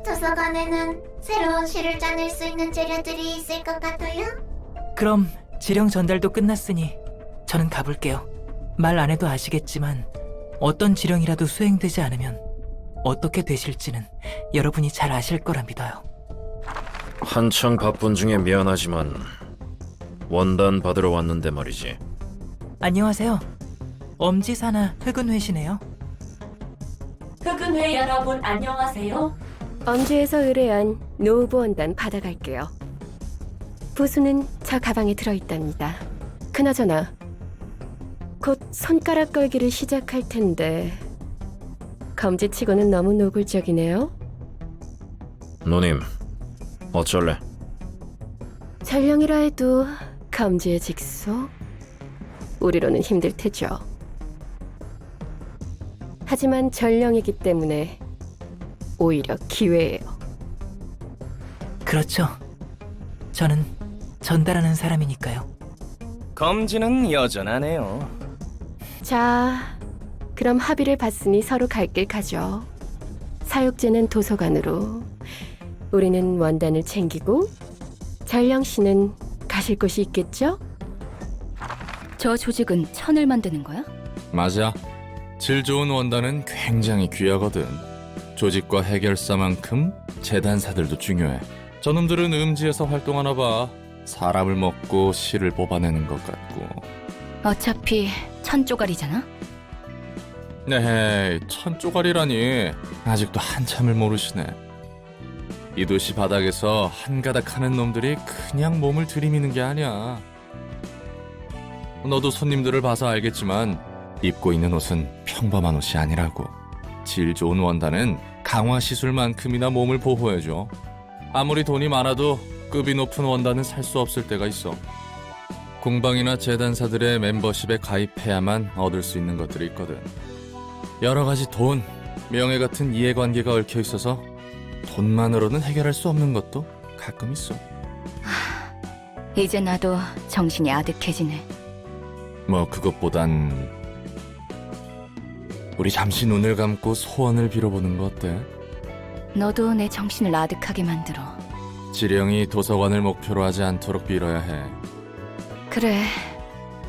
도서관에는 새로운 실을 짜낼 수 있는 재료들이 있을 것 같아요? 그럼 지령 전달도 끝났으니 저는 가볼게요. 말 안 해도 아시겠지만 어떤 지령이라도 수행되지 않으면 어떻게 되실지는 여러분이 잘 아실 거라 믿어요. 한창 바쁜 중에 미안하지만 원단 받으러 왔는데 말이지. 안녕하세요. 엄지사나 흑은회시네요. 흑은회 여러분 안녕하세요. 엄지에서 의뢰한 노후부 원단 받아갈게요. 부수는 저 가방에 들어있답니다. 그나저나 곧 손가락 걸기를 시작할 텐데 검지치고는 너무 노골적이네요. 누님, 어쩔래? 전령이라 해도 검지의 직속? 우리로는 힘들 테죠. 하지만 전령이기 때문에 오히려 기회예요. 그렇죠. 저는 전달하는 사람이니까요. 검지는 여전하네요. 자, 그럼 합의를 봤으니 서로 갈 길 가죠. 사육제는 도서관으로, 우리는 원단을 챙기고 전령 씨는 가실 곳이 있겠죠? 저 조직은 천을 만드는 거야? 맞아. 질 좋은 원단은 굉장히 귀하거든. 조직과 해결사만큼 재단사들도 중요해. 저놈들은 음지에서 활동하나 봐. 사람을 먹고 실을 뽑아내는 것 같고. 어차피 천 쪼가리잖아? 네, 천 쪼가리라니. 아직도 한참을 모르시네. 이 도시 바닥에서 한가닥 하는 놈들이 그냥 몸을 들이미는 게 아니야. 너도 손님들을 봐서 알겠지만 입고 있는 옷은 평범한 옷이 아니라고. 질 좋은 원단은 강화 시술만큼이나 몸을 보호해줘. 아무리 돈이 많아도 급이 높은 원단은 살 수 없을 때가 있어. 공방이나 재단사들의 멤버십에 가입해야만 얻을 수 있는 것들이 있거든. 여러 가지 돈, 명예 같은 이해관계가 얽혀 있어서 돈만으로는 해결할 수 없는 것도 가끔 있어. 이제 나도 정신이 아득해지네. 뭐 그것보단 우리 잠시 눈을 감고 소원을 빌어보는 거 어때? 너도 내 정신을 아득하게 만들어. 지령이 도서관을 목표로 하지 않도록 빌어야 해. 그래,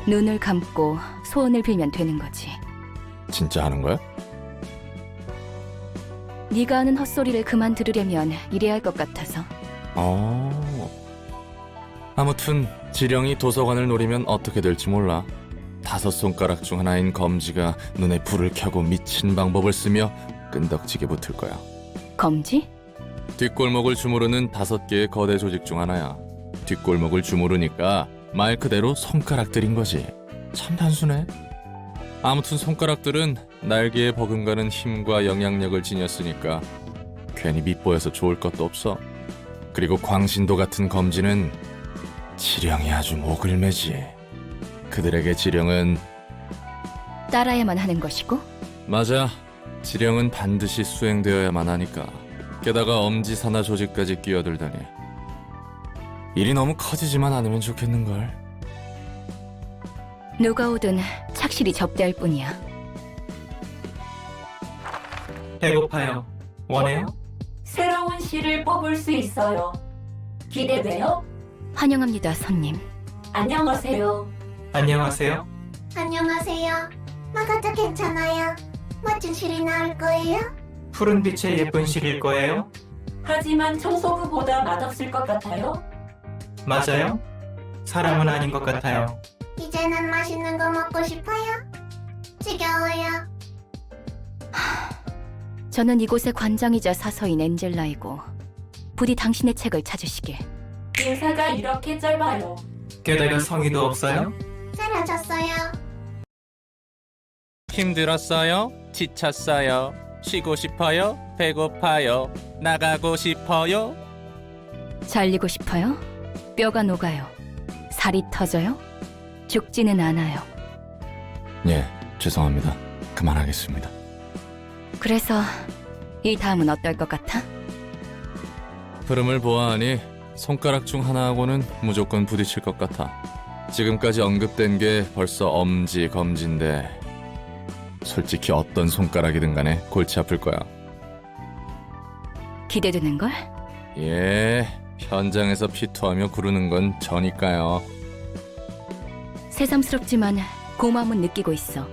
눈을 감고 소원을 빌면 되는 거지. 진짜 하는 거야? 네가 하는 헛소리를 그만 들으려면 이래야 할 것 같아서. 아무튼 지령이 도서관을 노리면 어떻게 될지 몰라. 5손가락 중 하나인 검지가 눈에 불을 켜고 미친 방법을 쓰며 끈덕지게 붙을 거야. 검지? 뒷골목을 주무르는 5개의 거대 조직 중 하나야. 뒷골목을 주무르니까 말 그대로 손가락들인 거지. 참 단순해. 아무튼 손가락들은 날개에 버금가는 힘과 영향력을 지녔으니까 괜히 밉보여서 좋을 것도 없어. 그리고 광신도 같은 검지는 지령이 아주 목을 매지. 그들에게 지령은 따라야만 하는 것이고? 맞아. 지령은 반드시 수행되어야만 하니까. 게다가 엄지사나 조직까지 끼어들다니. 일이 너무 커지지만 않으면 좋겠는걸. 누가 오든 착실히 접대할 뿐이야. 배고파요. 원해요? 새로운 씨를 뽑을 수 있어요. 기대돼요? 환영합니다, 손님. 안녕하세요. 안녕하세요. 안녕하세요. 마가도 괜찮아요. 멋진 실이 나올 거예요? 푸른 빛의 예쁜 실일 거예요? 하지만 청소부보다 맛없을 것 같아요. 맞아요? 사람은 아닌 것 같아요. 이제는 맛있는 거 먹고 싶어요? 지겨워요. 저는 이곳의 관장이자 사서인 엔젤라이고 부디 당신의 책을 찾으시길. 인사가 이렇게 짧아요. 게다가 성의도 없어요? 사라졌어요. 힘들었어요? 지쳤어요? 쉬고 싶어요? 배고파요? 나가고 싶어요? 잘리고 싶어요? 뼈가 녹아요. 살이 터져요? 죽지는 않아요. 예, 죄송합니다. 그만하겠습니다. 그래서 이 다음은 어떨 것 같아? 흐름을 보아하니 손가락 중 하나하고는 무조건 부딪힐 것 같아. 지금까지 언급된 게 벌써 엄지, 검지인데 솔직히 어떤 손가락이든 간에 골치 아플 거야. 기대되는걸? 예, 현장에서 피투하며 구르는 건 저니까요. 새삼스럽지만 고마움은 느끼고 있어.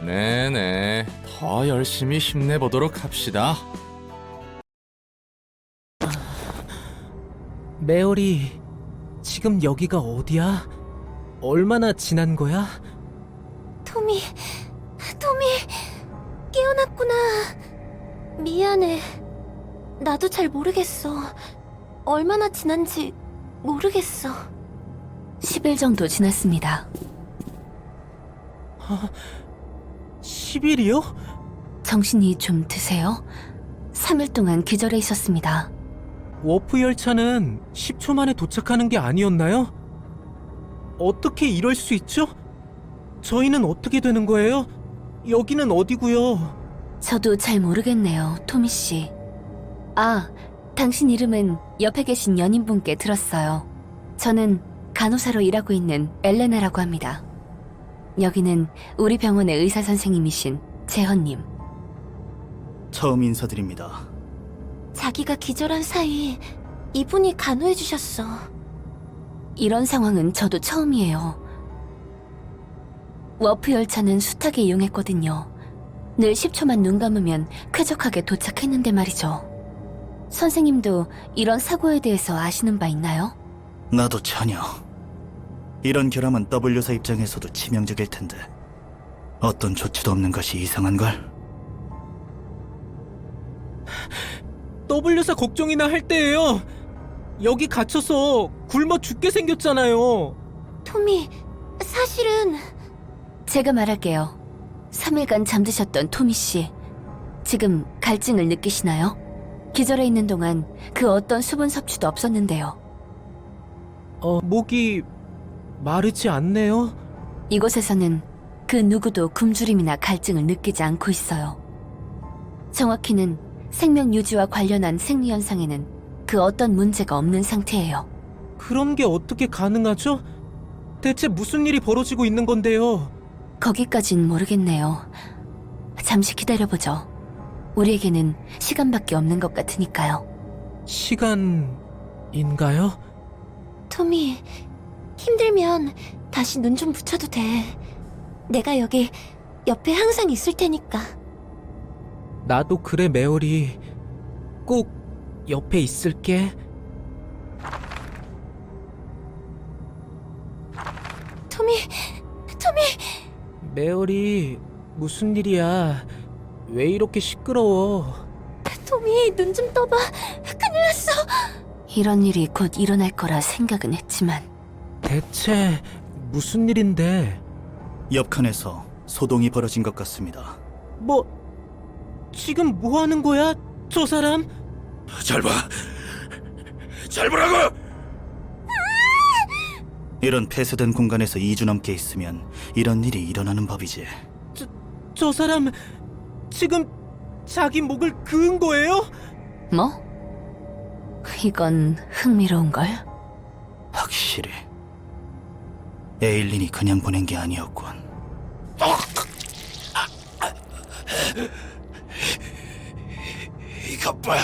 네네, 더 열심히 힘내보도록 합시다. 메어리, 지금 여기가 어디야? 얼마나 지난 거야? 토미, 깨어났구나. 미안해. 나도 잘 모르겠어. 얼마나 지난지 모르겠어. 10일 정도 지났습니다. 10일이요? 정신이 좀 드세요? 3일 동안 기절해 있었습니다. 워프 열차는 10초 만에 도착하는 게 아니었나요? 어떻게 이럴 수 있죠? 저희는 어떻게 되는 거예요? 여기는 어디고요? 저도 잘 모르겠네요, 토미 씨. 아, 당신 이름은 옆에 계신 연인분께 들었어요. 저는 간호사로 일하고 있는 엘레나라고 합니다. 여기는 우리 병원의 의사 선생님이신 재헌님. 처음 인사드립니다. 자기가 기절한 사이 이분이 간호해 주셨어. 이런 상황은 저도 처음이에요. 워프 열차는 숱하게 이용했거든요. 늘 10초만 눈 감으면 쾌적하게 도착했는데 말이죠. 선생님도 이런 사고에 대해서 아시는 바 있나요? 나도 전혀. 이런 결함은 W사 입장에서도 치명적일 텐데 어떤 조치도 없는 것이 이상한걸? W사 걱정이나 할 때예요. 여기 갇혀서 굶어 죽게 생겼잖아요. 토미, 사실은... 제가 말할게요. 3일간 잠드셨던 토미 씨, 지금 갈증을 느끼시나요? 기절해 있는 동안 그 어떤 수분 섭취도 없었는데요. 목이 마르지 않네요. 이곳에서는 그 누구도 굶주림이나 갈증을 느끼지 않고 있어요. 정확히는 생명 유지와 관련한 생리현상에는 그 어떤 문제가 없는 상태예요. 그런 게 어떻게 가능하죠? 대체 무슨 일이 벌어지고 있는 건데요? 거기까진 모르겠네요. 잠시 기다려보죠. 우리에게는 시간밖에 없는 것 같으니까요. 시간인가요? 토미, 힘들면 다시 눈 좀 붙여도 돼. 내가 여기 옆에 항상 있을 테니까. 나도 그래, 메어리. 꼭 옆에 있을게. 토미! 메어리, 무슨 일이야? 왜 이렇게 시끄러워? 토미, 눈 좀 떠봐. 큰일 났어. 이런 일이 곧 일어날 거라 생각은 했지만 대체 무슨 일인데? 옆칸에서 소동이 벌어진 것 같습니다. 지금 뭐 하는 거야? 저 사람? 잘 봐. 잘 보라고! 이런 폐쇄된 공간에서 2주 넘게 있으면 이런 일이 일어나는 법이지. 저 사람 지금 자기 목을 그은 거예요? 뭐? 이건 흥미로운걸? 확실히 에일린이 그냥 보낸 게 아니었군. 이것 봐.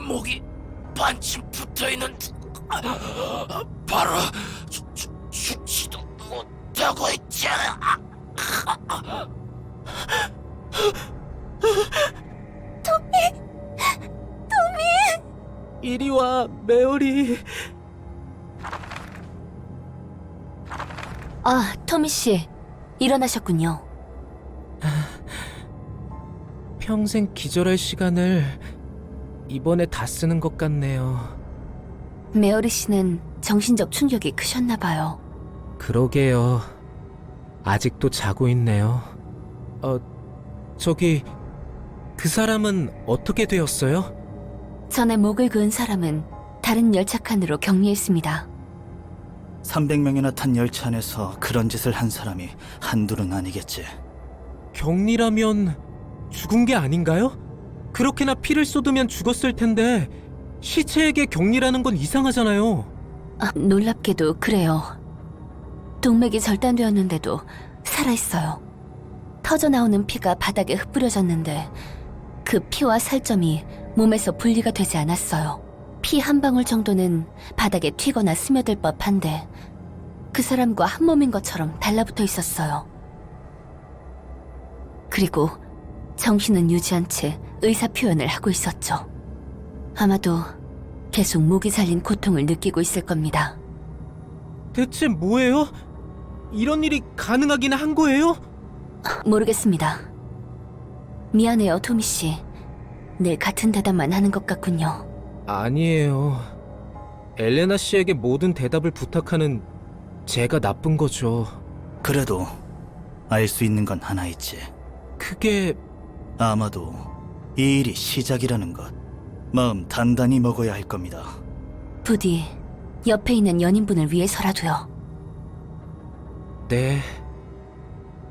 목이 반쯤 붙어있는 바로 죽지도 못하고 있잖아. 토미! 이리 와, 메어리. 아, 토미 씨, 일어나셨군요. 평생 기절할 시간을 이번에 다 쓰는 것 같네요. 메어리 씨는 정신적 충격이 크셨나 봐요. 그러게요. 아직도 자고 있네요. 저기 그 사람은 어떻게 되었어요? 전에 목을 그은 사람은 다른 열차칸으로 격리했습니다. 300명이나 탄 열차 안에서 그런 짓을 한 사람이 한둘은 아니겠지. 격리라면 죽은 게 아닌가요? 그렇게나 피를 쏟으면 죽었을 텐데 시체에게 격리라는 건 이상하잖아요. 놀랍게도 그래요. 동맥이 절단되었는데도 살아있어요. 터져나오는 피가 바닥에 흩뿌려졌는데 그 피와 살점이 몸에서 분리가 되지 않았어요. 피 한 방울 정도는 바닥에 튀거나 스며들 법한데 그 사람과 한 몸인 것처럼 달라붙어 있었어요. 그리고 정신은 유지한 채 의사 표현을 하고 있었죠. 아마도 계속 목이 잘린 고통을 느끼고 있을 겁니다. 대체 뭐예요? 이런 일이 가능하긴 한 거예요? 모르겠습니다. 미안해요, 토미 씨. 늘 같은 대답만 하는 것 같군요. 아니에요. 엘레나 씨에게 모든 대답을 부탁하는 제가 나쁜 거죠. 그래도 알 수 있는 건 하나 있지. 그게 아마도 이 일이 시작이라는 것. 마음 단단히 먹어야 할 겁니다. 부디 옆에 있는 연인분을 위해서라도요. 네,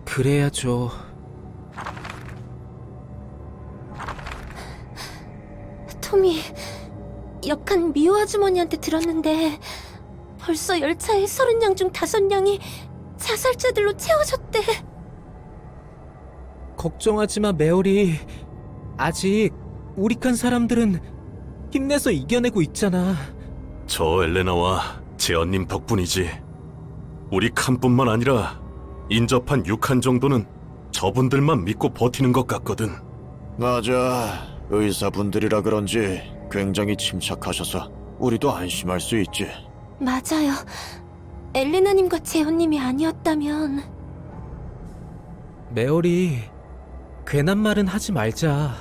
그래야죠. 토미, 옆칸 미호 아주머니한테 들었는데 벌써 열차의 30량 중 5량이 자살자들로 채워졌대. 걱정하지 마, 메어리. 아직 우리 칸 사람들은 힘내서 이겨내고 있잖아. 저 엘레나와 제언님 덕분이지. 우리 칸뿐만 아니라 인접한 6칸 정도는 저분들만 믿고 버티는 것 같거든. 맞아. 의사분들이라 그런지 굉장히 침착하셔서 우리도 안심할 수 있지. 맞아요. 엘레나님과 재혼님이 아니었다면... 메어리, 괜한 말은 하지 말자.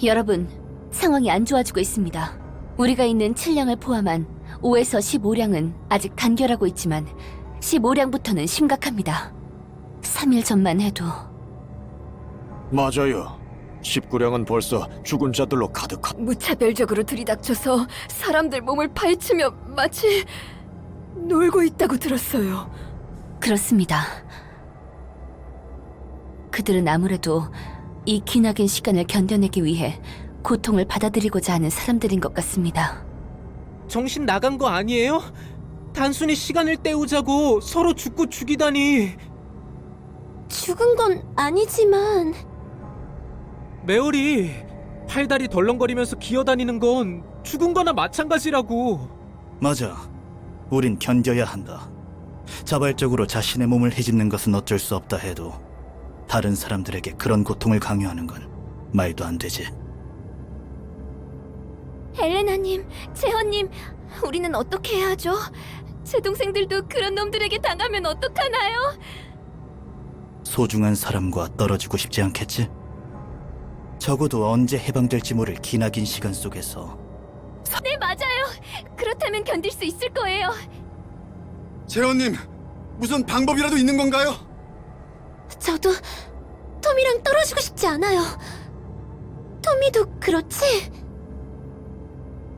여러분, 상황이 안 좋아지고 있습니다. 우리가 있는 7량을 포함한 5에서 15량은 아직 단결하고 있지만 15량부터는 심각합니다. 3일 전만 해도 맞아요. 19량은 벌써 죽은 자들로 가득한. 무차별적으로 들이닥쳐서 사람들 몸을 파헤치며 마치 놀고 있다고 들었어요. 그렇습니다. 그들은 아무래도 이 기나긴 시간을 견뎌내기 위해 고통을 받아들이고자 하는 사람들인 것 같습니다. 정신 나간 거 아니에요? 단순히 시간을 때우자고 서로 죽고 죽이다니. 죽은 건 아니지만... 메어리, 팔다리 덜렁거리면서 기어다니는 건 죽은 거나 마찬가지라고. 맞아. 우린 견뎌야 한다. 자발적으로 자신의 몸을 헤집는 것은 어쩔 수 없다 해도 다른 사람들에게 그런 고통을 강요하는 건 말도 안 되지. 엘레나님, 재헌님, 우리는 어떻게 해야 하죠? 제 동생들도 그런 놈들에게 당하면 어떡하나요? 소중한 사람과 떨어지고 싶지 않겠지? 적어도 언제 해방될지 모를 기나긴 시간 속에서. 네, 맞아요. 그렇다면 견딜 수 있을 거예요. 재헌님, 무슨 방법이라도 있는 건가요? 저도 토미랑 떨어지고 싶지 않아요. 토미도 그렇지?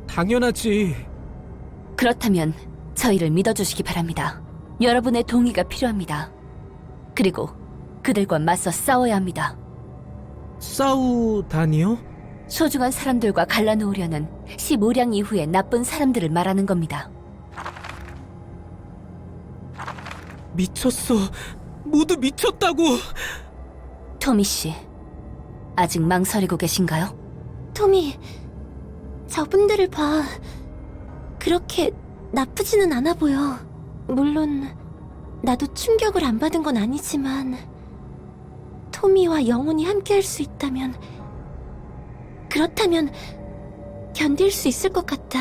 당연하지. 그렇다면 저희를 믿어주시기 바랍니다. 여러분의 동의가 필요합니다. 그리고 그들과 맞서 싸워야 합니다. 싸우다니요? 소중한 사람들과 갈라놓으려는 15량 이후의 나쁜 사람들을 말하는 겁니다. 미쳤어. 모두 미쳤다고. 토미 씨, 아직 망설이고 계신가요? 토미, 저분들을 봐. 그렇게 나쁘지는 않아 보여. 물론 나도 충격을 안 받은 건 아니지만 토미와 영원히 함께할 수 있다면, 그렇다면 견딜 수 있을 것 같다.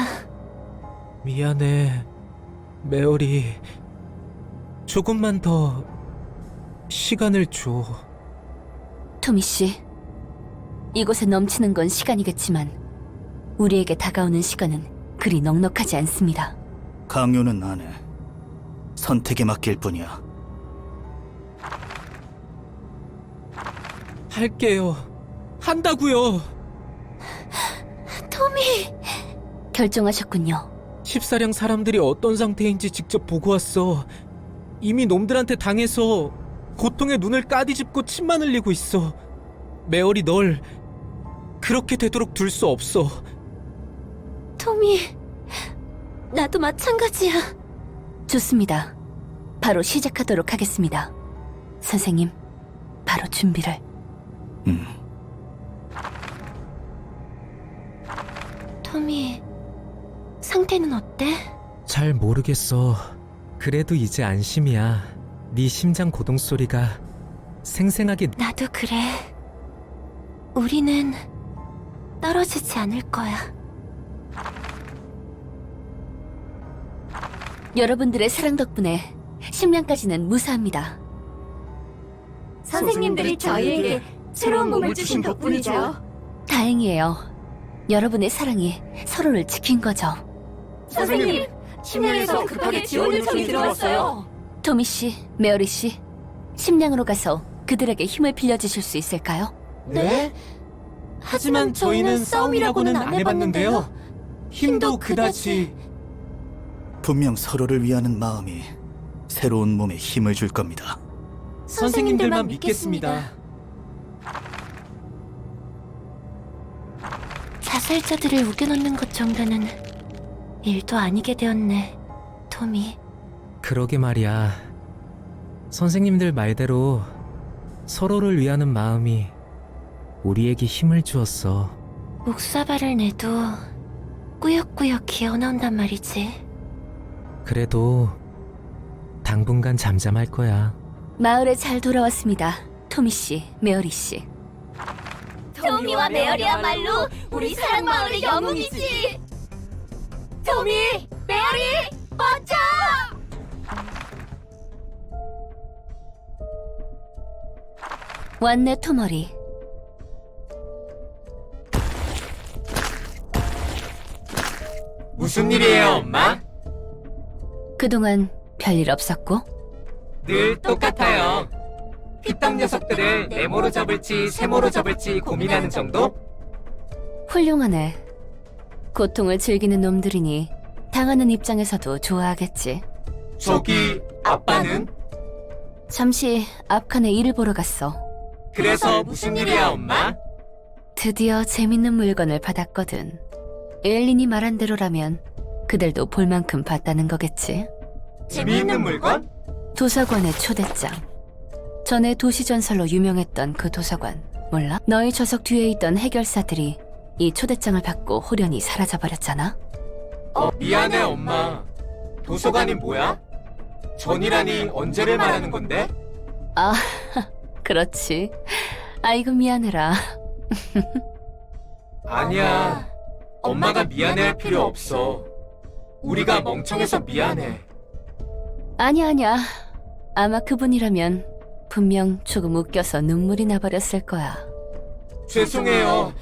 미안해, 메어리. 조금만 더 시간을 줘. 토미 씨, 이곳에 넘치는 건 시간이겠지만 우리에게 다가오는 시간은 그리 넉넉하지 않습니다. 강요는 안 해. 선택에 맡길 뿐이야. 할게요. 한다고요. 토미! 결정하셨군요. 14량 사람들이 어떤 상태인지 직접 보고 왔어. 이미 놈들한테 당해서 고통에 눈을 까디집고 침만 흘리고 있어. 메어리, 널 그렇게 되도록 둘 수 없어. 토미, 나도 마찬가지야. 좋습니다. 바로 시작하도록 하겠습니다. 선생님, 바로 준비를. 토미, 상태는 어때? 잘 모르겠어. 그래도 이제 안심이야. 네 심장 고동 소리가 생생하게. 나도 그래. 우리는 떨어지지 않을 거야. 여러분들의 사랑 덕분에 10량까지는 무사합니다. 선생님들이 저희에게 새로운 몸을 주신 덕분이죠. 다행이에요. 여러분의 사랑이 서로를 지킨 거죠. 선생님, 심양에서 급하게 지원 요청이 들어왔어요. 토미 씨, 메어리 씨, 심량으로 가서 그들에게 힘을 빌려주실 수 있을까요? 네? 하지만 저희는 싸움이라고는 안 해봤는데요. 힘도 그다지. 분명 서로를 위하는 마음이 새로운 몸에 힘을 줄 겁니다. 선생님들만 믿겠습니다. 자살자들을 우겨넣는 것 정도는 일도 아니게 되었네, 토미. 그러게 말이야. 선생님들 말대로 서로를 위하는 마음이 우리에게 힘을 주었어. 목사발을 내도 꾸역꾸역 기어나온단 말이지. 그래도 당분간 잠잠할 거야. 마을에 잘 돌아왔습니다. 토미 씨, 메어리 씨. 토미와 메어리야말로 우리 사랑 마을의 영웅이지. 토미, 메어리, 멋져! 왔네, 토머리. 무슨 일이에요, 엄마? 그동안 별일 없었고? 늘 똑같아요. 피떡 녀석들을 네모로 잡을지 세모로 잡을지 고민하는 정도? 훌륭하네. 고통을 즐기는 놈들이니 당하는 입장에서도 좋아하겠지. 저기 아빠는? 잠시 앞칸에 일을 보러 갔어. 그래서 무슨 일이야, 엄마? 드디어 재밌는 물건을 받았거든. 엘린이 말한 대로라면 그들도 볼 만큼 봤다는 거겠지. 재미있는 물건? 도서관의 초대장. 전에 도시전설로 유명했던 그 도서관 몰라? 너희 좌석 뒤에 있던 해결사들이 이 초대장을 받고 호련히 사라져버렸잖아. 미안해, 엄마. 도서관이 뭐야? 전이라니 언제를 말하는 건데? 아, 그렇지. 아이고 미안해라. 아니야. 엄마가 미안해할 필요 없어. 우리가 멍청해서 미안해. 아니야. 아마 그분이라면 분명 조금 웃겨서 눈물이 나버렸을 거야. 죄송해요.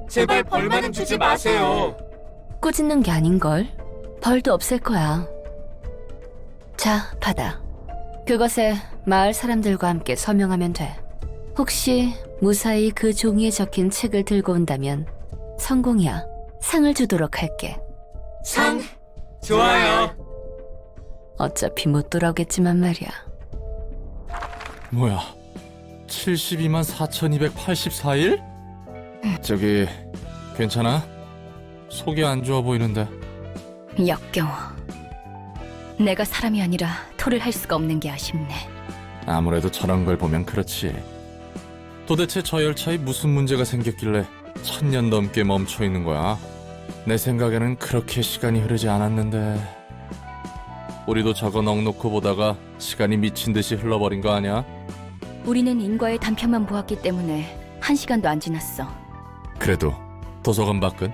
제발 벌만은 주지 마세요. 꾸짖는 게 아닌걸. 벌도 없을 거야. 자, 받아. 그것에 마을 사람들과 함께 서명하면 돼. 혹시 무사히 그 종이에 적힌 책을 들고 온다면 성공이야. 상을 주도록 할게. 상? 좋아요. 어차피 못 돌아오겠지만 말이야. 뭐야? 72만 4,284일? 저기 괜찮아? 속이 안 좋아 보이는데. 역겨워. 내가 사람이 아니라 토를 할 수가 없는 게 아쉽네. 아무래도 저런 걸 보면 그렇지. 도대체 저 열차에 무슨 문제가 생겼길래 1000년 넘게 멈춰 있는 거야? 내 생각에는 그렇게 시간이 흐르지 않았는데. 우리도 저거 넉놓고 보다가 시간이 미친 듯이 흘러버린 거 아니야? 우리는 인과의 단편만 보았기 때문에 1시간도 안 지났어. 그래도 도서관 밖은?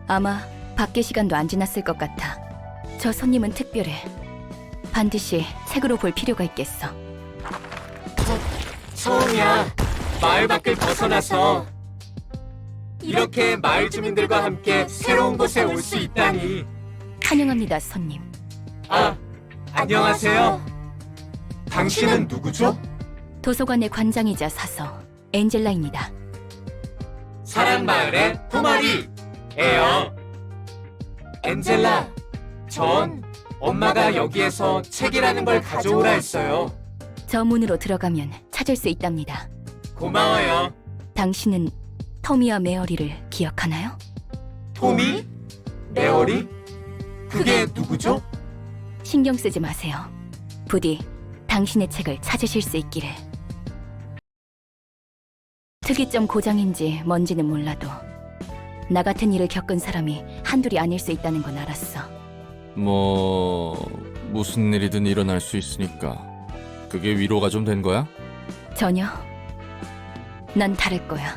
아마 밖의 시간도 안 지났을 것 같아. 저 손님은 특별해. 반드시 책으로 볼 필요가 있겠어. 처음이야. 마을 밖을 벗어나서 이렇게 마을 주민들과 함께 새로운 곳에 올 수 있다니. 환영합니다, 손님. 아, 안녕하세요. 당신은 누구죠? 도서관의 관장이자 사서 엔젤라입니다. 사랑마을의 토마리예요. 엔젤라, 전 엄마가 여기에서 책이라는 걸 가져오라 했어요. 저 문으로 들어가면 찾을 수 있답니다. 고마워요. 당신은 토미와 메어리를 기억하나요? 토미? 메어리? 그게 누구죠? 신경 쓰지 마세요. 부디 당신의 책을 찾으실 수 있기를. 특이점 고장인지 뭔지는 몰라도 나 같은 일을 겪은 사람이 한둘이 아닐 수 있다는 건 알았어. 무슨 일이든 일어날 수 있으니까 그게 위로가 좀 된 거야? 전혀. 난 다를 거야.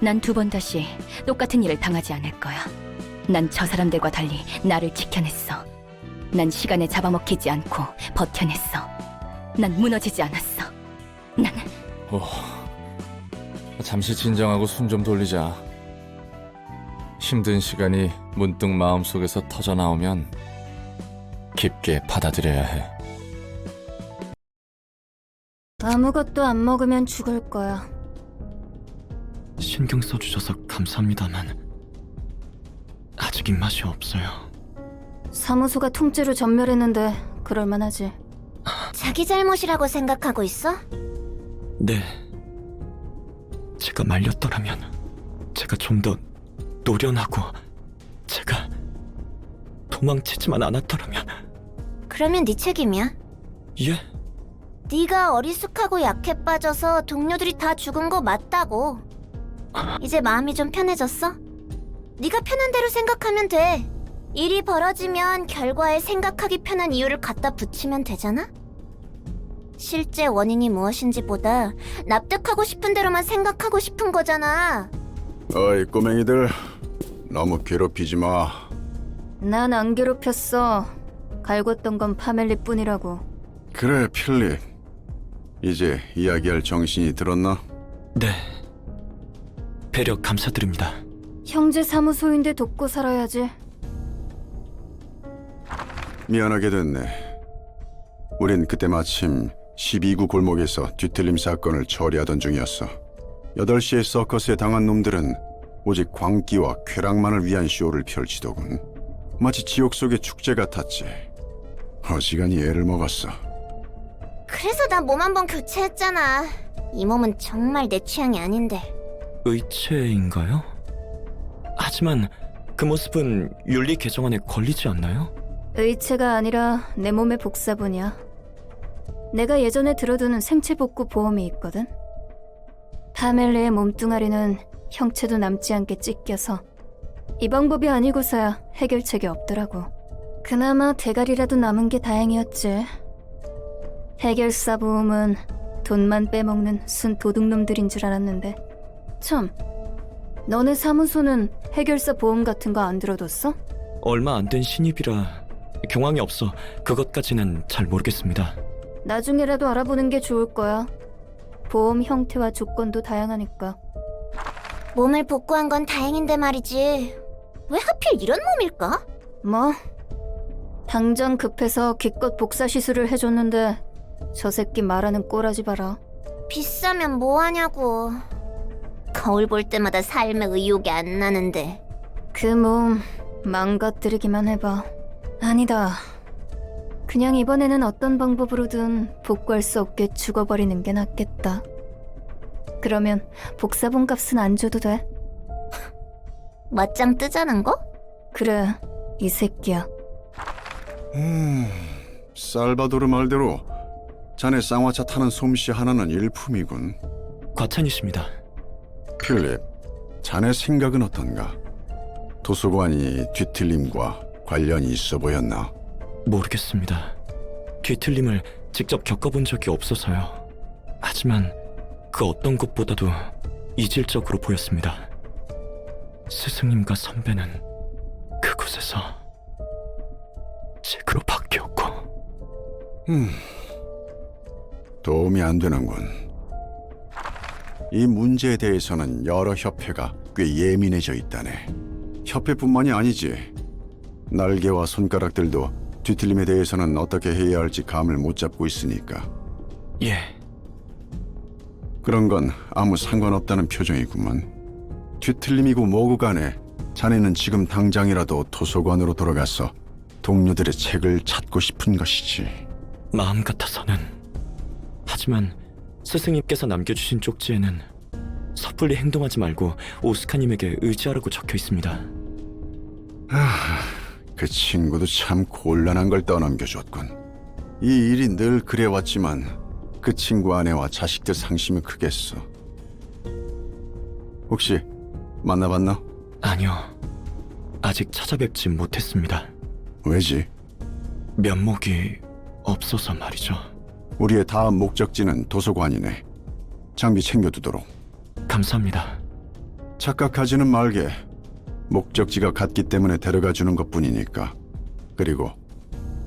난 2번 다시 똑같은 일을 당하지 않을 거야. 난 저 사람들과 달리 나를 지켜냈어. 난 시간에 잡아먹히지 않고 버텨냈어. 난 무너지지 않았어. 난... 잠시 진정하고 숨 좀 돌리자. 힘든 시간이 문득 마음속에서 터져나오면 깊게 받아들여야 해. 아무것도 안 먹으면 죽을 거야. 신경 써주셔서 감사합니다만 아직 입맛이 없어요. 사무소가 통째로 전멸했는데 그럴만하지. 자기 잘못이라고 생각하고 있어? 네. 제가 말렸더라면, 제가 좀 더 노련하고, 제가 도망치지만 않았더라면. 그러면 네 책임이야. 예? 네가 어리숙하고 약해 빠져서 동료들이 다 죽은 거 맞다고. 이제 마음이 좀 편해졌어? 네가 편한 대로 생각하면 돼. 일이 벌어지면 결과에 생각하기 편한 이유를 갖다 붙이면 되잖아? 실제 원인이 무엇인지보다 납득하고 싶은 대로만 생각하고 싶은 거잖아. 어이 꼬맹이들 너무 괴롭히지 마. 난 안 괴롭혔어. 갈궜던 건 파멜리뿐이라고. 그래 필립. 이제 이야기할 정신이 들었나? 네. 배려 감사드립니다. 형제 사무소인데 돕고 살아야지. 미안하게 됐네. 우린 그때 마침 12구 골목에서 뒤틀림 사건을 처리하던 중이었어. 8시에 서커스에 당한 놈들은 오직 광기와 쾌락만을 위한 쇼를 펼치더군. 마치 지옥 속의 축제 같았지. 어지간히 애를 먹었어. 그래서 나 몸 한 번 교체했잖아. 이 몸은 정말 내 취향이 아닌데. 의체인가요? 하지만 그 모습은 윤리 개정안에 걸리지 않나요? 의체가 아니라 내 몸의 복사본이야. 내가 예전에 들어두는 생체 복구 보험이 있거든. 파멜리의 몸뚱아리는 형체도 남지 않게 찢겨서 이 방법이 아니고서야 해결책이 없더라고. 그나마 대가리라도 남은 게 다행이었지. 해결사 보험은 돈만 빼먹는 순 도둑놈들인 줄 알았는데. 참, 너네 사무소는 해결사 보험 같은 거 안 들어뒀어? 얼마 안 된 신입이라 경황이 없어 그것까지는 잘 모르겠습니다. 나중에라도 알아보는 게 좋을 거야. 보험 형태와 조건도 다양하니까. 몸을 복구한 건 다행인데 말이지. 왜 하필 이런 몸일까? 뭐? 당장 급해서 기껏 복사 시술을 해줬는데 저 새끼 말하는 꼬라지 봐라. 비싸면 뭐하냐고. 거울 볼 때마다 삶의 의욕이 안 나는데. 그 몸 망가뜨리기만 해봐. 아니다. 그냥 이번에는 어떤 방법으로든 복구할 수 없게 죽어버리는 게 낫겠다. 그러면 복사본 값은 안 줘도 돼. 맞짱 뜨자는 거? 그래, 이 새끼야. 살바도르 말대로 자네 쌍화차 타는 솜씨 하나는 일품이군. 과찬이십니다. 필립, 자네 생각은 어떤가? 도서관이 뒤틀림과 관련이 있어 보였나? 모르겠습니다. 뒤틀림을 직접 겪어본 적이 없어서요. 하지만 그 어떤 것보다도 이질적으로 보였습니다. 스승님과 선배는 그곳에서 잭으로 바뀌었고. 도움이 안 되는군. 이 문제에 대해서는 여러 협회가 꽤 예민해져 있다네. 협회뿐만이 아니지. 날개와 손가락들도 뒤틀림에 대해서는 어떻게 해야 할지 감을 못 잡고 있으니까. 예. 그런 건 아무 상관없다는 표정이구만. 뒤틀림이고 뭐고 간에 자네는 지금 당장이라도 도서관으로 돌아가서 동료들의 책을 찾고 싶은 것이지. 마음 같아서는. 하지만 스승님께서 남겨주신 쪽지에는 섣불리 행동하지 말고 오스카님에게 의지하라고 적혀 있습니다. 그 친구도 참 곤란한 걸 떠넘겨줬군. 이 일이 늘 그래왔지만 그 친구 아내와 자식들 상심이 크겠어. 혹시 만나봤나? 아니요. 아직 찾아뵙지 못했습니다. 왜지? 면목이 없어서 말이죠. 우리의 다음 목적지는 도서관이네. 장비 챙겨두도록. 감사합니다. 착각하지는 말게. 목적지가 같기 때문에 데려가주는 것뿐이니까. 그리고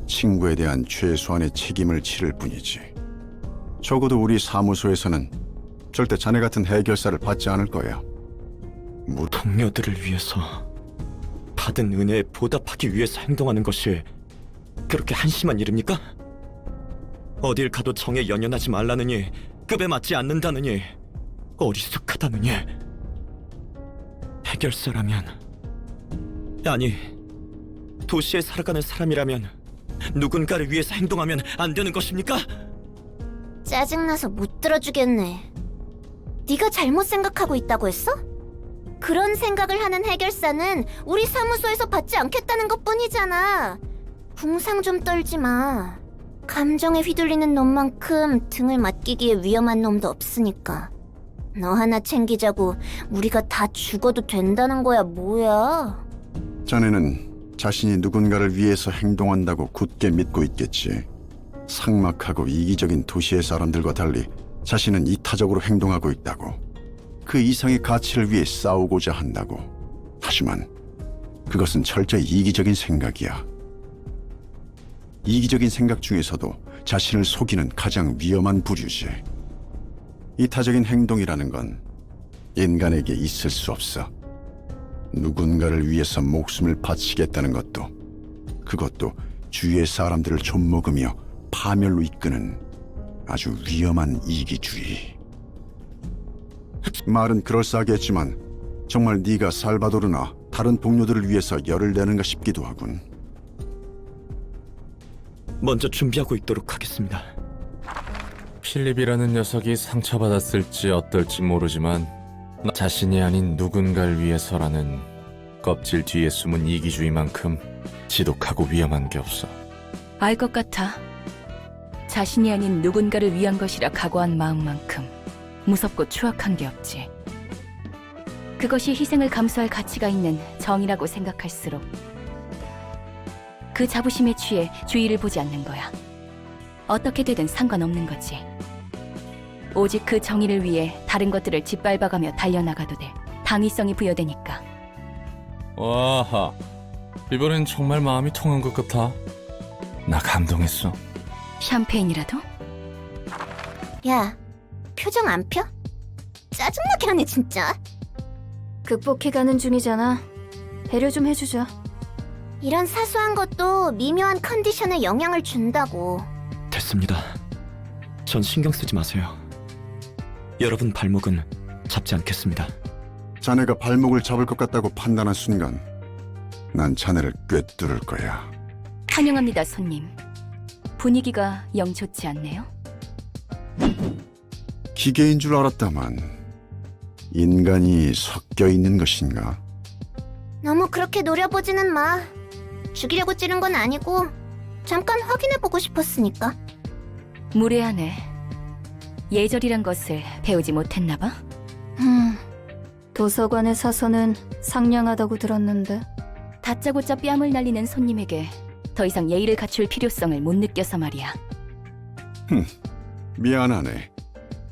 친구에 대한 최소한의 책임을 치를 뿐이지. 적어도 우리 사무소에서는 절대 자네 같은 해결사를 받지 않을 거야. 동료들을 위해서 받은 은혜에 보답하기 위해서 행동하는 것이 그렇게 한심한 일입니까? 어딜 가도 정에 연연하지 말라느니, 급에 맞지 않는다느니, 어리숙하다느니. 해결사라면, 아니, 도시에 살아가는 사람이라면 누군가를 위해서 행동하면 안 되는 것입니까? 짜증나서 못 들어주겠네. 네가 잘못 생각하고 있다고 했어? 그런 생각을 하는 해결사는 우리 사무소에서 받지 않겠다는 것뿐이잖아. 궁상 좀 떨지 마. 감정에 휘둘리는 놈만큼 등을 맡기기에 위험한 놈도 없으니까. 너 하나 챙기자고 우리가 다 죽어도 된다는 거야, 뭐야? 자네는 자신이 누군가를 위해서 행동한다고 굳게 믿고 있겠지. 삭막하고 이기적인 도시의 사람들과 달리 자신은 이타적으로 행동하고 있다고. 그 이상의 가치를 위해 싸우고자 한다고. 하지만 그것은 철저히 이기적인 생각이야. 이기적인 생각 중에서도 자신을 속이는 가장 위험한 부류지. 이타적인 행동이라는 건 인간에게 있을 수 없어. 누군가를 위해서 목숨을 바치겠다는 것도, 그것도 주위의 사람들을 좀먹으며 파멸로 이끄는 아주 위험한 이기주의. 말은 그럴싸하겠지만 정말 네가 살바도르나 다른 동료들을 위해서 열을 내는가 싶기도 하군. 먼저 준비하고 있도록 하겠습니다. 필립이라는 녀석이 상처받았을지 어떨지 모르지만 나 자신이 아닌 누군가를 위해서라는 껍질 뒤에 숨은 이기주의만큼 지독하고 위험한 게 없어. 알 것 같아. 자신이 아닌 누군가를 위한 것이라 각오한 마음만큼 무섭고 추악한 게 없지. 그것이 희생을 감수할 가치가 있는 정의라고 생각할수록 그 자부심에 취해 주의를 보지 않는 거야. 어떻게 되든 상관없는 거지. 오직 그 정의를 위해 다른 것들을 짓밟아가며 달려나가도 돼. 당위성이 부여되니까. 와하, 이번엔 정말 마음이 통한 것 같아. 나 감동했어. 샴페인이라도? 야, 표정 안 펴? 짜증나게 하네, 진짜. 극복해가는 중이잖아. 배려 좀 해주자. 이런 사소한 것도 미묘한 컨디션에 영향을 준다고. 됐습니다. 전 신경 쓰지 마세요. 여러분 발목은 잡지 않겠습니다. 자네가 발목을 잡을 것 같다고 판단한 순간 난 자네를 꿰뚫을 거야. 환영합니다, 손님. 분위기가 영 좋지 않네요. 기계인 줄 알았다만 인간이 섞여 있는 것인가? 너무 그렇게 노려보지는 마. 죽이려고 찌른 건 아니고 잠깐 확인해보고 싶었으니까. 무례하네. 예절이란 것을 배우지 못했나 봐? 도서관의 사서는 상냥하다고 들었는데. 다짜고짜 뺨을 날리는 손님에게 더 이상 예의를 갖출 필요성을 못 느껴서 말이야. 미안하네.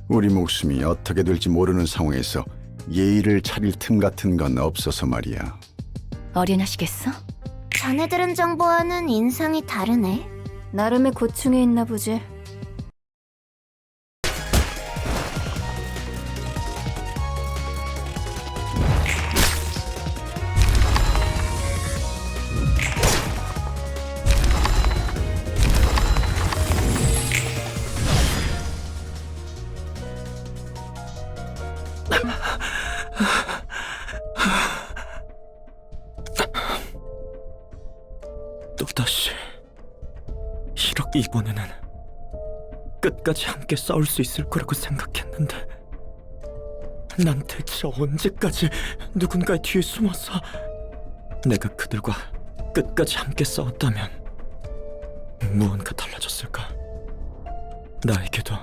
우리 목숨이 어떻게 될지 모르는 상황에서 예의를 차릴 틈 같은 건 없어서 말이야. 어련하시겠어? 전에 들은 정보와는 인상이 다르네. 나름의 고충이 있나 보지. 또다시 이렇게 이번에는 끝까지 함께 싸울 수 있을 거라고 생각했는데 난 대체 언제까지 누군가의 뒤에 숨어서 내가 그들과 끝까지 함께 싸웠다면 무언가 달라졌을까? 나에게도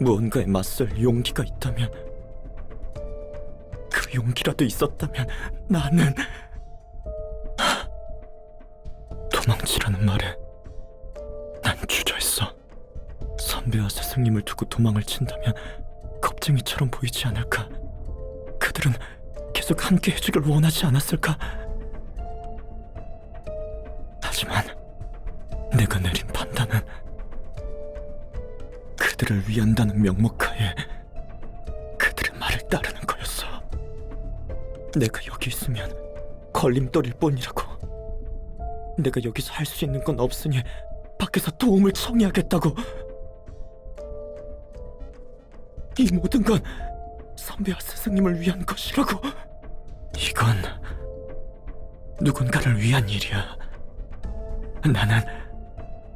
무언가에 맞설 용기가 있다면, 그 용기라도 있었다면 나는 도망치라는 말에 난 주저했어. 선배와 스승님을 두고 도망을 친다면 겁쟁이처럼 보이지 않을까? 그들은 계속 함께 해주길 원하지 않았을까? 하지만 내가 내린 판단은 그들을 위한다는 명목하에 그들의 말을 따르는 거였어. 내가 여기 있으면 걸림돌일 뿐이라고. 내가 여기서 할 수 있는 건 없으니 밖에서 도움을 청해야겠다고. 이 모든 건 선배와 스승님을 위한 것이라고. 이건 누군가를 위한 일이야. 나는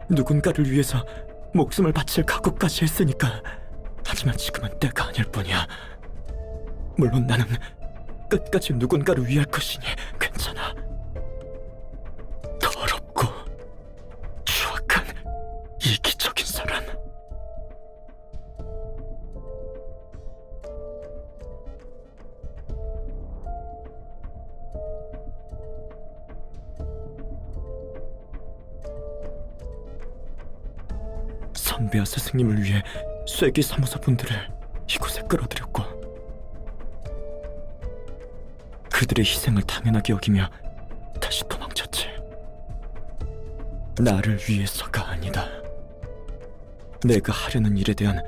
누군가를 위해서 목숨을 바칠 각오까지 했으니까. 하지만 지금은 때가 아닐 뿐이야. 물론 나는 끝까지 누군가를 위할 것이니 괜찮아. 더럽고 추악한 이기적인 사람. 담배아 스승님을 위해 쇠기 사무소 분들을 이곳에 끌어들였고 그들의 희생을 당연하게 여기며 다시 도망쳤지. 나를 위해서가 아니다. 내가 하려는 일에 대한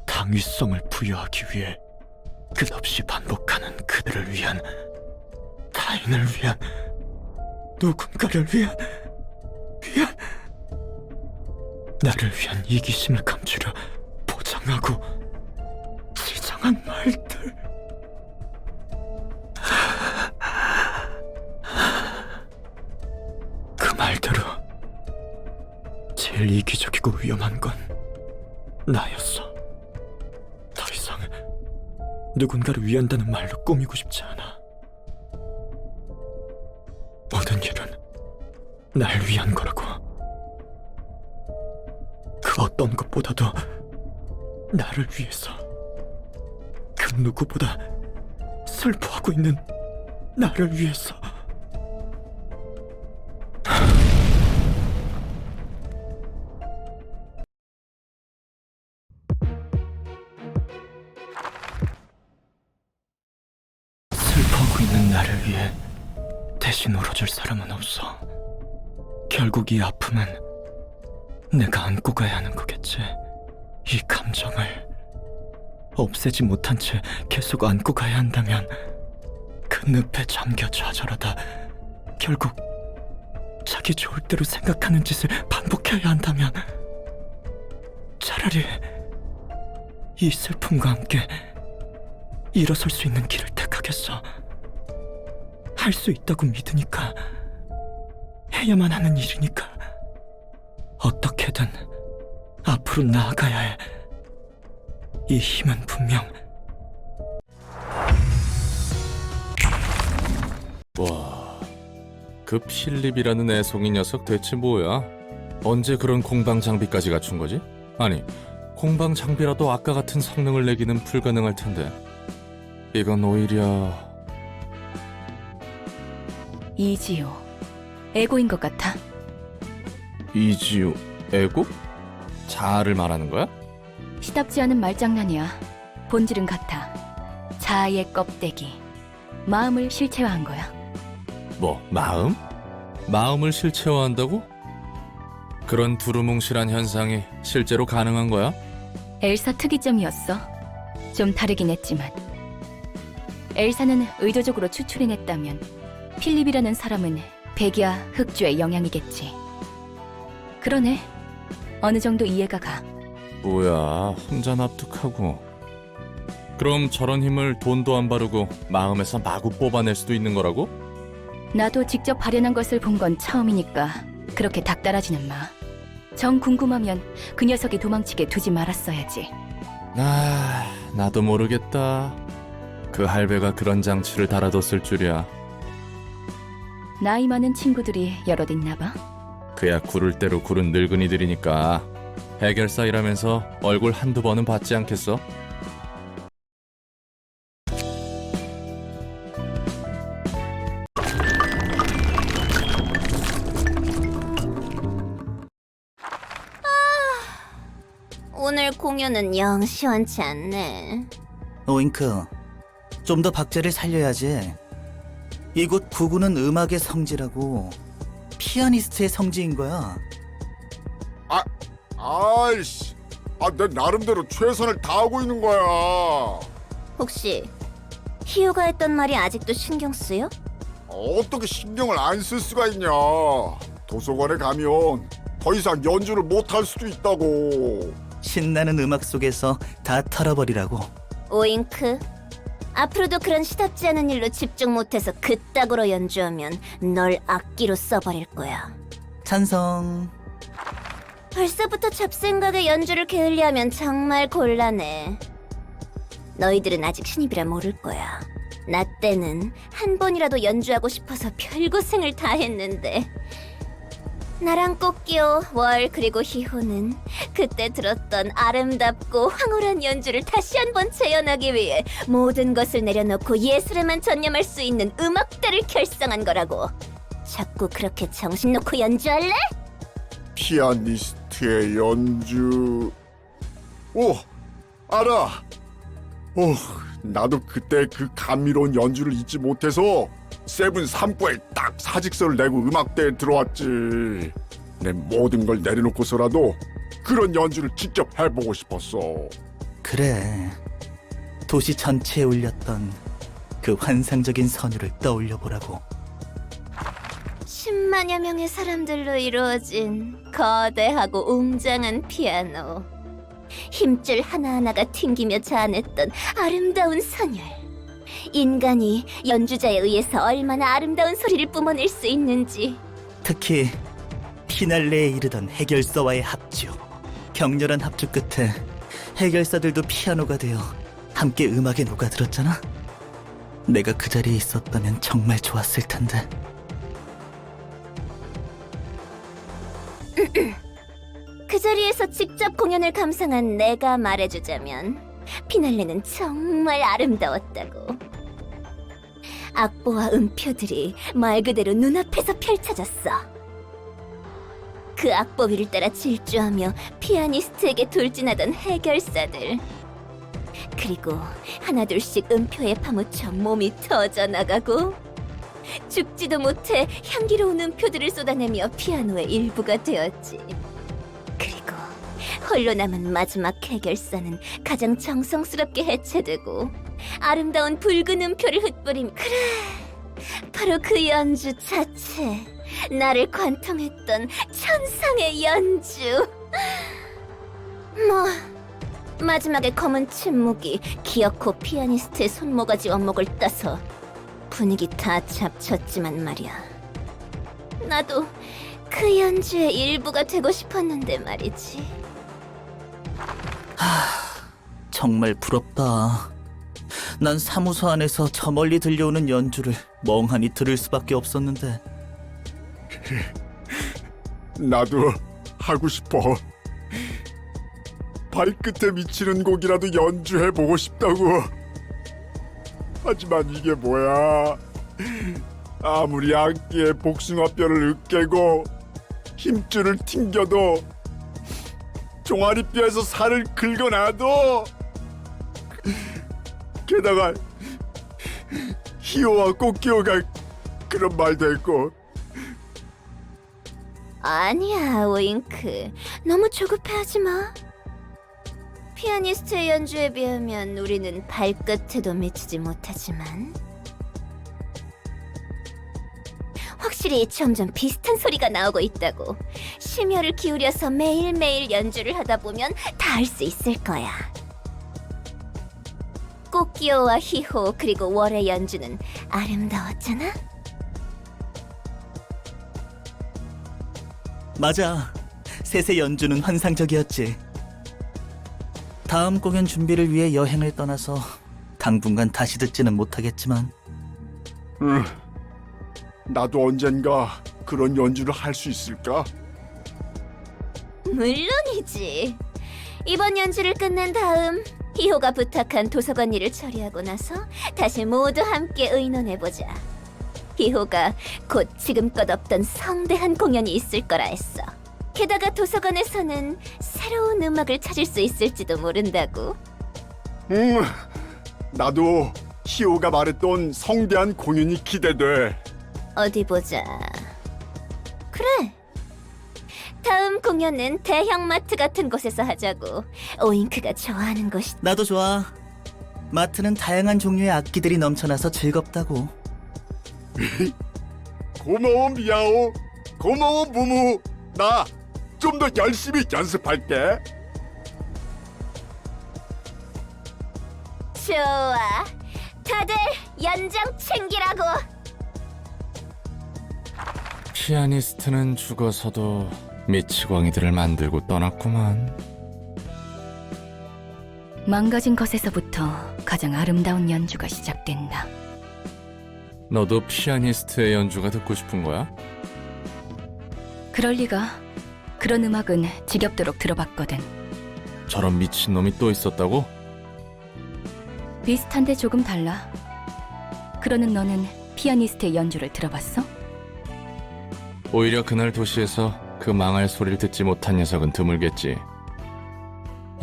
당위성을 부여하기 위해 끝없이 반복하는 그들을 위한, 타인을 위한, 누군가를 위한 나를 위한 이기심을 감추려 포장하고 지정한 말들. 그 말대로 제일 이기적이고 위험한 건 나였어. 더 이상 누군가를 위한다는 말로 꾸미고 싶지 않아. 모든 일은 날 위한 거라고. 그 어떤 것보다도 나를 위해서, 그 누구보다 슬퍼하고 있는 나를 위해서. 슬퍼하고 있는 나를 위해 대신 울어줄 사람은 없어. 결국 이 아픔은 내가 안고 가야 하는 거겠지. 이 감정을 없애지 못한 채 계속 안고 가야 한다면, 그 늪에 잠겨 좌절하다 결국 자기 좋을 대로 생각하는 짓을 반복해야 한다면, 차라리 이 슬픔과 함께 일어설 수 있는 길을 택하겠어. 할 수 있다고 믿으니까, 해야만 하는 일이니까. 어떻게든 앞으로 나아가야 해. 이 힘은 분명. 와, 그 필립이라는 애송이 녀석 대체 뭐야? 언제 그런 공방 장비까지 갖춘 거지? 아니, 공방 장비라도 아까 같은 성능을 내기는 불가능할 텐데 이건 오히려... 이지요. 에고인 것 같아. 이지우 애고? 자아를 말하는 거야? 시답지 않은 말장난이야. 본질은 같아. 자아의 껍데기. 마음을 실체화한 거야. 뭐, 마음? 마음을 실체화한다고? 그런 두루뭉실한 현상이 실제로 가능한 거야? 엘사 특이점이었어. 좀 다르긴 했지만. 엘사는 의도적으로 추출해냈다면 필립이라는 사람은 백이야 흑주의 영향이겠지. 그러네. 어느 정도 이해가 가. 뭐야, 혼자 납득하고. 그럼 저런 힘을 돈도 안 바르고 마음에서 마구 뽑아낼 수도 있는 거라고? 나도 직접 발현한 것을 본 건 처음이니까 그렇게 닥달하지는 마. 정 궁금하면 그 녀석이 도망치게 두지 말았어야지. 아, 나도 모르겠다. 그 할배가 그런 장치를 달아뒀을 줄이야. 나이 많은 친구들이 여럿 있나 봐. 그야 구를 대로 구른 늙은이들이니까 해결사 일하면서 얼굴 한두 번은 봤지 않겠어? 오늘 공연은 영 시원치 않네. 오잉크, 좀 더 박자를 살려야지. 이곳 구구는 음악의 성지라고, 피아니스트의 성지인 거야. 아이씨, 내 나름대로 최선을 다하고 있는 거야. 혹시 희우가 했던 말이 아직도 신경 쓰여? 어떻게 신경을 안 쓸 수가 있냐. 도서관에 가면 더 이상 연주를 못 할 수도 있다고. 신나는 음악 속에서 다 털어버리라고. 오잉크, 앞으로도 그런 시답지 않은 일로 집중 못해서 그따구로 연주하면 널 악기로 써버릴 거야. 찬성. 벌써부터 잡생각에 연주를 게을리하면 정말 곤란해. 너희들은 아직 신입이라 모를 거야. 나 때는 한 번이라도 연주하고 싶어서 별고생을 다 했는데, 나랑 꽃기호, 월, 그리고 희호는 그때 들었던 아름답고 황홀한 연주를 다시 한번 재현하기 위해 모든 것을 내려놓고 예술에만 전념할 수 있는 음악대를 결성한 거라고. 자꾸 그렇게 정신 놓고 연주할래? 피아니스트? 피아니스트의 연주. 오, 알아. 오, 나도 그때 그 감미로운 연주를 잊지 못해서 세븐 3부에 딱 사직서를 내고 음악대에 들어왔지. 내 모든 걸 내려놓고서라도 그런 연주를 직접 해보고 싶었어. 그래. 도시 전체에 울렸던 그 환상적인 선율을 떠올려 보라고. 10만여 명의 사람들로 이루어진 거대하고 웅장한 피아노. 힘줄 하나하나가 튕기며 자아냈던 아름다운 선율. 인간이 연주자에 의해서 얼마나 아름다운 소리를 뿜어낼 수 있는지. 특히 피날레에 이르던 해결사와의 합주. 격렬한 합주 끝에 해결사들도 피아노가 되어 함께 음악에 녹아들었잖아. 내가 그 자리에 있었다면 정말 좋았을 텐데. 그 자리에서 직접 공연을 감상한 내가 말해주자면 피날레는 정말 아름다웠다고. 악보와 음표들이 말 그대로 눈앞에서 펼쳐졌어. 그 악보 위를 따라 질주하며 피아니스트에게 돌진하던 해결사들. 그리고 하나둘씩 음표에 파묻혀 몸이 터져나가고 죽지도 못해 향기로운 음표들을 쏟아내며 피아노의 일부가 되었지. 그리고 홀로 남은 마지막 해결사는 가장 정성스럽게 해체되고 아름다운 붉은 음표를 흩뿌림. 그래, 바로 그 연주 자체. 나를 관통했던 천상의 연주. 뭐 마지막에 검은 침묵이 기어코 피아니스트의 손모가지 원목을 따서 분위기 다 잡쳤지만 말이야. 나도 그 연주의 일부가 되고 싶었는데 말이지. 정말 부럽다. 난 사무소 안에서 저 멀리 들려오는 연주를 멍하니 들을 수밖에 없었는데. 나도 하고 싶어. 발끝에 미치는 곡이라도 연주해보고 싶다고. 하지만 이게 뭐야. 아무리 악기에 복숭아뼈를 으깨고 힘줄을 튕겨도 종아리뼈에서 살을 긁어놔도, 게다가 히오와 꽃기호가 그런 말도 했고. 아니야, 오잉크. 너무 조급해하지 마. 피아니스트의 연주에 비하면 우리는 발끝에도 미치지 못하지만 확실히 점점 비슷한 소리가 나오고 있다고. 심혈을 기울여서 매일매일 연주를 하다 보면 다 할 수 있을 거야. 꽃기호와 히호 그리고 월의 연주는 아름다웠잖아? 맞아. 셋의 연주는 환상적이었지. 다음 공연 준비를 위해 여행을 떠나서 당분간 다시 듣지는 못하겠지만. 나도 언젠가 그런 연주를 할 수 있을까? 물론이지. 이번 연주를 끝낸 다음 히호가 부탁한 도서관 일을 처리하고 나서 다시 모두 함께 의논해보자. 히호가 곧 지금껏 없던 성대한 공연이 있을 거라 했어. 게다가 도서관에서는 새로운 음악을 찾을 수 있을지도 모른다고. 나도 히오가 말했던 성대한 공연이 기대돼. 어디 보자. 그래. 다음 공연은 대형마트 같은 곳에서 하자고. 오잉크가 좋아하는 곳이. 나도 좋아. 마트는 다양한 종류의 악기들이 넘쳐나서 즐겁다고. 고마워 미야오. 고마워 무무. 나 좀 더 열심히 연습할게. 좋아. 다들 연장 챙기라고. 피아니스트는 죽어서도 미치광이들을 만들고 떠났구만. 망가진 것에서부터 가장 아름다운 연주가 시작된다. 너도 피아니스트의 연주가 듣고 싶은 거야? 그럴 리가. 그런 음악은 지겹도록 들어봤거든. 저런 미친놈이 또 있었다고? 비슷한데 조금 달라. 그러는 너는 피아니스트의 연주를 들어봤어? 오히려 그날 도시에서 그 망할 소리를 듣지 못한 녀석은 드물겠지.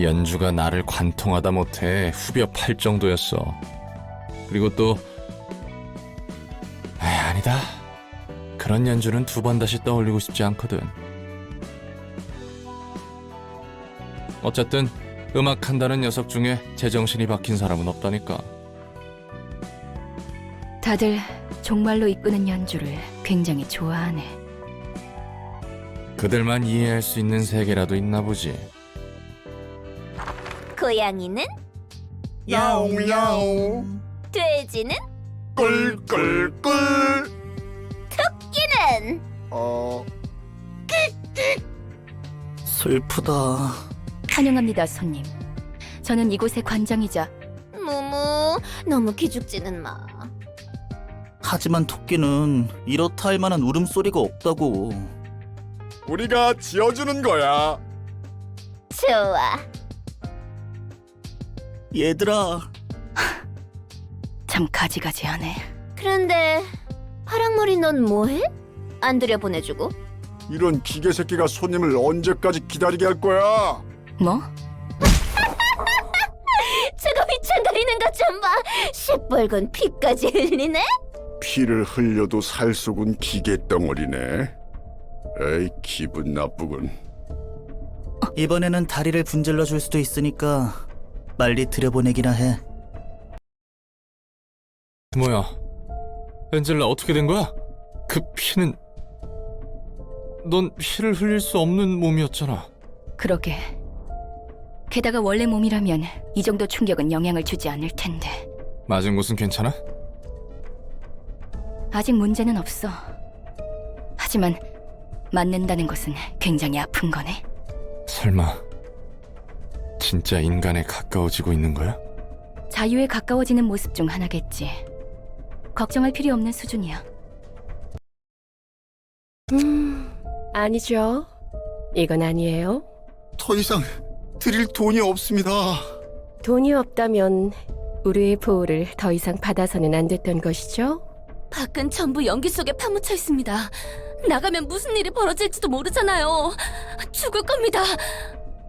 연주가 나를 관통하다 못해 후벼 팔 정도였어. 그리고 또 아니다. 그런 연주는 두 번 다시 떠올리고 싶지 않거든. 어쨌든 음악한다는 녀석 중에 제정신이 박힌 사람은 없다니까. 다들 종말로 이끄는 연주를 굉장히 좋아하네. 그들만 이해할 수 있는 세계라도 있나 보지. 고양이는? 야옹야옹. 돼지는? 꿀꿀꿀. 토끼는? 슬프다. 환영합니다, 손님. 저는 이곳의 관장이자 무무, 너무 기죽지는 마. 하지만 토끼는 이렇다 할 만한 울음소리가 없다고. 우리가 지어주는 거야. 좋아. 얘들아. 참 가지가지하네. 그런데 파랑머리 넌 뭐해? 안 들여보내주고? 이런 기계 새끼가 손님을 언제까지 기다리게 할 거야? 뭐? 저거 휘청거리는 것 좀 봐. 시뻘건 피까지 흘리네? 피를 흘려도 살 속은 기계 덩어리네. 에이, 기분 나쁘군. 이번에는 다리를 분질러 줄 수도 있으니까 빨리 들여보내기나 해. 뭐야? 엔젤라 어떻게 된 거야? 그 피는... 넌 피를 흘릴 수 없는 몸이었잖아. 그러게. 게다가 원래 몸이라면 이 정도 충격은 영향을 주지 않을 텐데. 맞은 곳은 괜찮아? 아직 문제는 없어. 하지만 맞는다는 것은 굉장히 아픈 거네. 설마 진짜 인간에 가까워지고 있는 거야? 자유에 가까워지는 모습 중 하나겠지. 걱정할 필요 없는 수준이야. 아니죠. 이건 아니에요. 더 이상 드릴 돈이 없습니다. 돈이 없다면 우리의 보호를 더 이상 받아서는 안 됐던 것이죠? 밖은 전부 연기 속에 파묻혀 있습니다. 나가면 무슨 일이 벌어질지도 모르잖아요. 죽을 겁니다.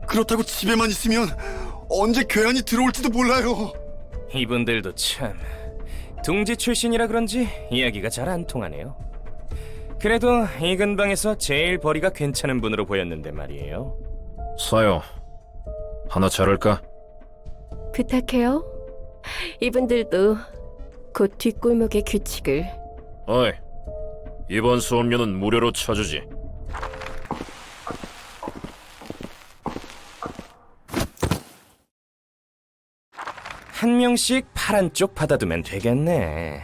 그렇다고 집에만 있으면 언제 괴한이 들어올지도 몰라요. 이분들도 참 둥지 출신이라 그런지 이야기가 잘 안 통하네요. 그래도 이 근방에서 제일 벌이가 괜찮은 분으로 보였는데 말이에요. 사요. 하나 자를까? 부탁해요. 이분들도 곧 뒷골목의 규칙을. 어이, 이번 수업료는 무료로 쳐주지. 한 명씩 파란 쪽 받아두면 되겠네.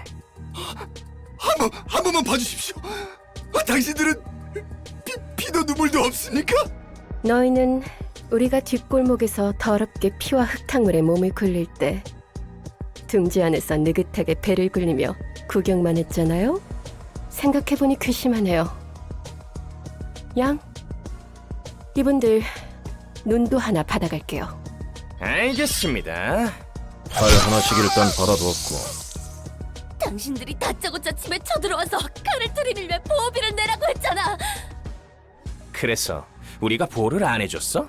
한 번만 봐주십시오. 당신들은 피도 눈물도 없으니까. 너희는 우리가 뒷골목에서 더럽게 피와 흙탕물에 몸을 굴릴 때 둥지 안에서 느긋하게 배를 굴리며 구경만 했잖아요? 생각해보니 괘씸하네요. 양, 이분들 눈도 하나 받아갈게요. 알겠습니다. 팔 하나씩 일단 받아두었고. 당신들이 다짜고짜 집에 쳐들어와서 칼을 들이밀며 보호비를 내라고 했잖아. 그래서 우리가 보호를 안 해줬어?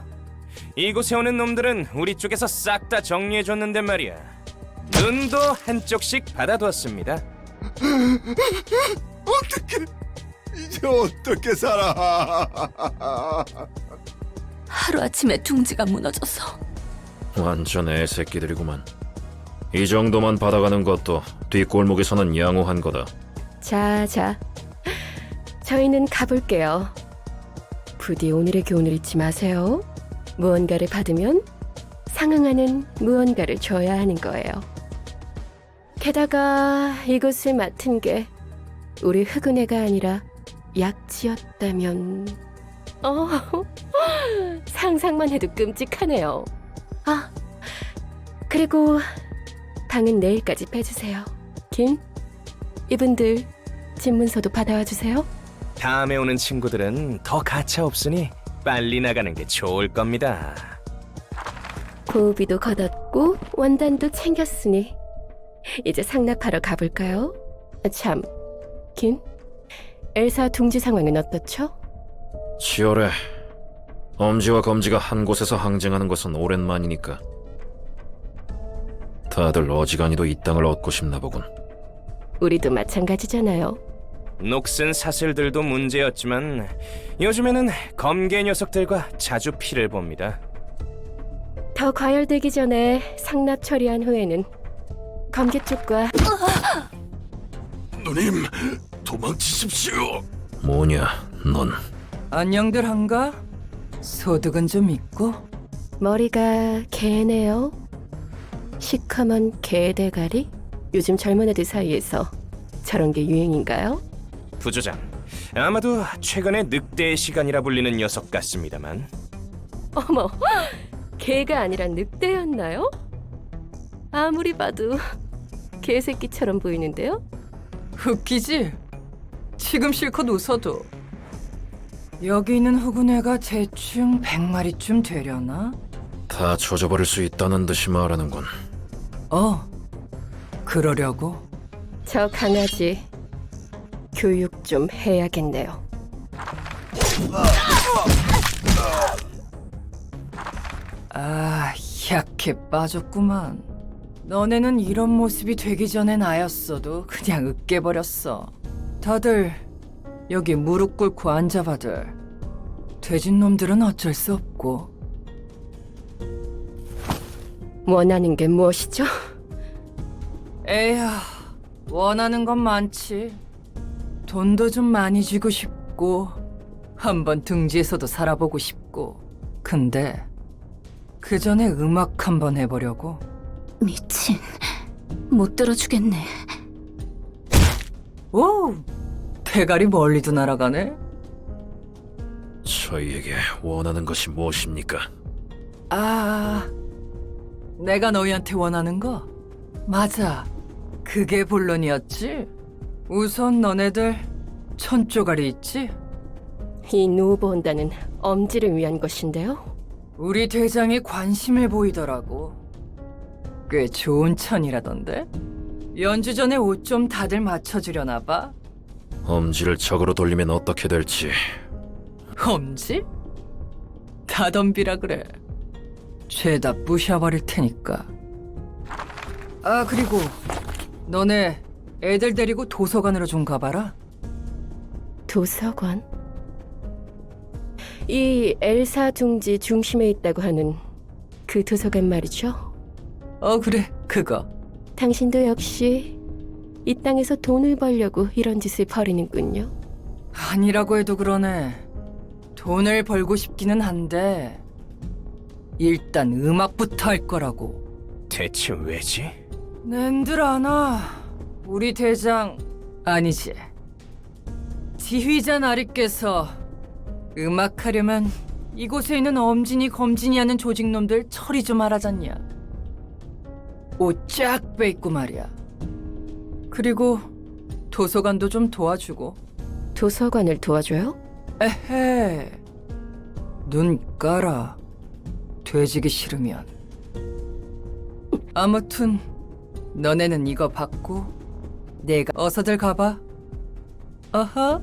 이곳에 오는 놈들은 우리 쪽에서 싹 다 정리해줬는데 말이야. 눈도 한쪽씩 받아두었습니다. 어떻게 이제 어떻게 살아? 하루아침에 둥지가 무너져서. 완전 애새끼들이구만. 이 정도만 받아가는 것도 뒷골목에서는 양호한 거다. 자, 저희는 가볼게요. 부디 오늘의 교훈을 잊지 마세요. 무언가를 받으면 상응하는 무언가를 줘야 하는 거예요. 게다가 이곳을 맡은 게 우리 흑은혜가 아니라 약지였다면... 상상만 해도 끔찍하네요. 아, 그리고 방은 내일까지 빼주세요. 김, 이분들 집문서도 받아와 주세요. 다음에 오는 친구들은 더 가차 없으니 빨리 나가는 게 좋을 겁니다. 보호비도 걷었고 원단도 챙겼으니 이제 상납하러 가볼까요? 참, 김, 엘사 둥지 상황은 어떻죠? 치열해. 엄지와 검지가 한 곳에서 항쟁하는 것은 오랜만이니까. 다들 어지간히도 이 땅을 얻고 싶나 보군. 우리도 마찬가지잖아요. 녹슨 사슬들도 문제였지만 요즘에는 검개 녀석들과 자주 피를 봅니다. 더 과열되기 전에 상납 처리한 후에는 검계 쪽과 누님, 도망치십시오. 뭐냐, 넌? 안녕들 한가? 소득은 좀 있고? 머리가 개네요. 시커먼 개대가리? 요즘 젊은 애들 사이에서 저런 게 유행인가요? 부조장, 아마도 최근에 늑대의 시간이라 불리는 녀석 같습니다만. 어머, 개가 아니라 늑대였나요? 아무리 봐도 개새끼처럼 보이는데요? 웃기지? 지금 실컷 웃어도 여기 있는 후군애가 대충 100마리쯤 되려나? 다 조져버릴 수 있다는 듯이 말하는군. 그러려고? 저 강아지 교육 좀 해야겠네요. 아, 약해 빠졌구만. 너네는 이런 모습이 되기 전에 나였어도 그냥 으깨버렸어. 다들 여기 무릎 꿇고 앉아봐들. 돼진 놈들은 어쩔 수 없고. 원하는 게 무엇이죠? 에야, 원하는 건 많지. 돈도 좀 많이 쥐고 싶고 한번 등지에서도 살아보고 싶고. 근데 그 전에 음악 한번 해보려고. 미친, 못 들어주겠네. 오, 대가리 멀리도 날아가네. 저희에게 원하는 것이 무엇입니까? 아, 내가 너희한테 원하는 거? 맞아, 그게 본론이었지. 우선 너네들 천조가리 있지? 이 누보온다는 엄지를 위한 것인데요. 우리 대장이 관심을 보이더라고. 꽤 좋은 천이라던데? 연주 전에 옷 좀 다들 맞춰주려나 봐. 엄지를 적으로 돌리면 어떻게 될지. 엄지? 다 덤비라 그래. 죄다 부셔버릴 테니까. 아, 그리고 너네 애들 데리고 도서관으로 좀 가봐라. 도서관? 이 엘사 둥지 중심에 있다고 하는 그 도서관 말이죠? 그래, 그거. 당신도 역시 이 땅에서 돈을 벌려고 이런 짓을 벌이는군요. 아니라고 해도 그러네. 돈을 벌고 싶기는 한데 일단 음악부터 할 거라고. 대체 왜지? 낸들 아나. 우리 대장 아니지, 지휘자 나리께서 음악하려면 이곳에 있는 엄진이 검진이 하는 조직놈들 처리 좀 하라잖냐. 옷 쫙 빼입고 말이야. 그리고 도서관도 좀 도와주고. 도서관을 도와줘요? 에헤, 눈 깔아. 돼지기 싫으면. 아무튼 너네는 이거 받고 내가 어서들 가봐. 아하,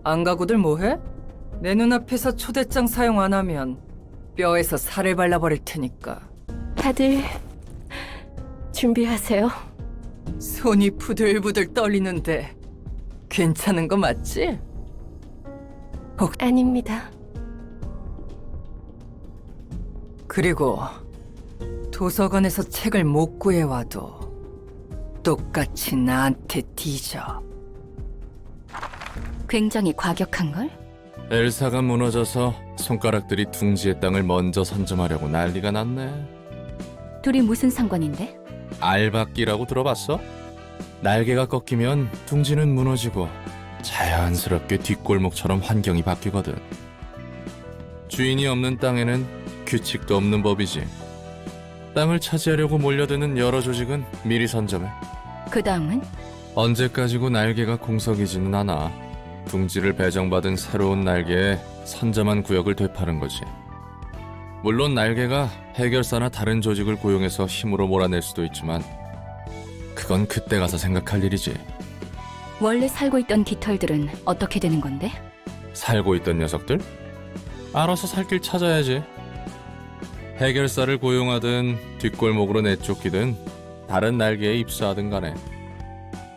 안 가고들 뭐해? 내 눈앞에서 초대장 사용 안 하면 뼈에서 살을 발라버릴 테니까. 다들 준비하세요. 손이 부들부들 떨리는데 괜찮은 거 맞지? 아닙니다. 그리고 도서관에서 책을 못 구해와도 똑같이 나한테 뒤져. 굉장히 과격한걸? 엘사가 무너져서 손가락들이 둥지의 땅을 먼저 선점하려고 난리가 났네. 둘이 무슨 상관인데? 알박기라고 들어봤어? 날개가 꺾이면 둥지는 무너지고 자연스럽게 뒷골목처럼 환경이 바뀌거든. 주인이 없는 땅에는 규칙도 없는 법이지. 땅을 차지하려고 몰려드는 여러 조직은 미리 선점해. 그 다음은? 언제까지고 날개가 공석이지는 않아. 둥지를 배정받은 새로운 날개에 선점한 구역을 되파는 거지. 물론 날개가 해결사나 다른 조직을 고용해서 힘으로 몰아낼 수도 있지만 그건 그때 가서 생각할 일이지. 원래 살고 있던 깃털들은 어떻게 되는 건데? 살고 있던 녀석들? 알아서 살 길 찾아야지. 해결사를 고용하든 뒷골목으로 내쫓기든 다른 날개에 입수하든 간에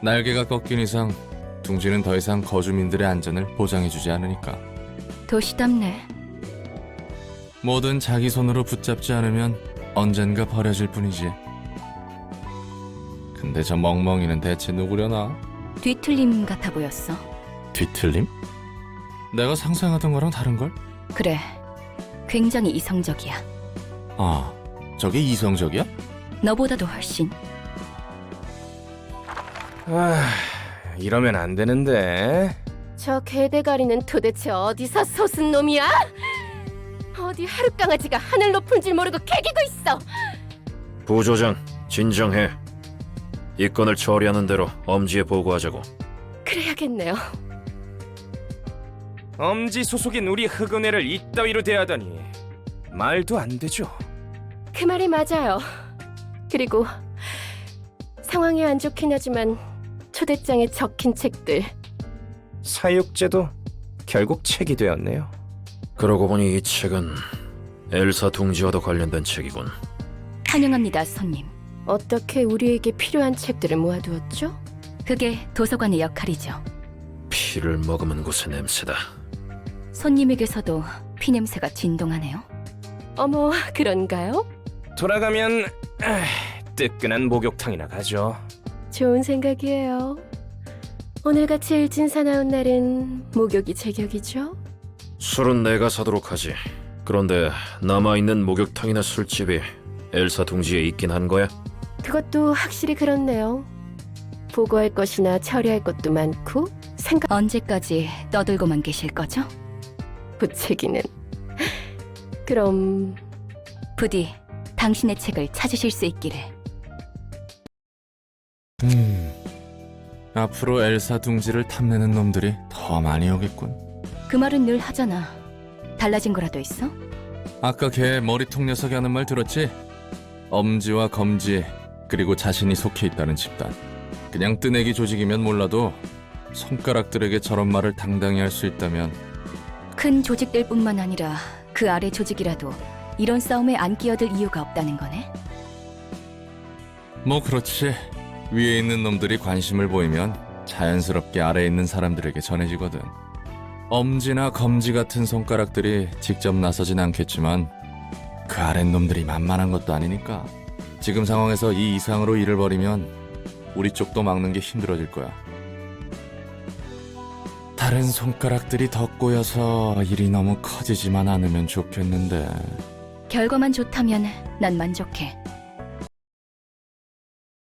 날개가 꺾인 이상 둥지는 더 이상 거주민들의 안전을 보장해주지 않으니까. 도시답네. 뭐든 자기 손으로 붙잡지 않으면 언젠가 버려질 뿐이지. 근데 저 멍멍이는 대체 누구려나? 뒤틀림 같아 보였어. 뒤틀림? 내가 상상하던 거랑 다른걸? 그래. 굉장히 이성적이야. 아, 저게 이성적이야? 너보다도 훨씬. 이러면 안 되는데. 저 개대가리는 도대체 어디서 솟은 놈이야? 어디 하룻강아지가 하늘 높은 줄 모르고 개기고 있어. 부조장, 진정해. 이 건을 처리하는 대로 엄지에 보고하자고. 그래야겠네요. 엄지 소속인 우리 흑은혜를 이따위로 대하다니 말도 안 되죠. 그 말이 맞아요. 그리고 상황이 안 좋긴 하지만 초대장에 적힌 책들 사육제도 결국 책이 되었네요. 그러고 보니 이 책은 엘사 둥지와도 관련된 책이군. 환영합니다, 손님. 어떻게 우리에게 필요한 책들을 모아두었죠? 그게 도서관의 역할이죠. 피를 머금은 곳의 냄새다. 손님에게서도 피 냄새가 진동하네요. 어머, 그런가요? 돌아가면 뜨끈한 목욕탕이나 가죠. 좋은 생각이에요. 오늘같이 일진 사나운 날은 목욕이 제격이죠? 술은 내가 사도록 하지. 그런데 남아있는 목욕탕이나 술집이 엘사 둥지에 있긴 한 거야? 그것도 확실히 그렇네요. 보고할 것이나 처리할 것도 많고 언제까지 떠들고만 계실 거죠? 부채기는. 그럼 부디 당신의 책을 찾으실 수 있기를. 앞으로 엘사 둥지를 탐내는 놈들이 더 많이 오겠군. 그 말은 늘 하잖아. 달라진 거라도 있어? 아까 걔 머리통 녀석이 하는 말 들었지? 엄지와 검지 그리고 자신이 속해 있다는 집단. 그냥 뜨내기 조직이면 몰라도 손가락들에게 저런 말을 당당히 할 수 있다면 큰 조직들뿐만 아니라 그 아래 조직이라도 이런 싸움에 안 끼어들 이유가 없다는 거네. 뭐 그렇지. 위에 있는 놈들이 관심을 보이면 자연스럽게 아래에 있는 사람들에게 전해지거든. 엄지나 검지 같은 손가락들이 직접 나서진 않겠지만 그 아랫놈들이 만만한 것도 아니니까. 지금 상황에서 이 이상으로 일을 벌이면 우리 쪽도 막는 게 힘들어질 거야. 다른 손가락들이 더 꼬여서 일이 너무 커지지만 않으면 좋겠는데. 결과만 좋다면 난 만족해.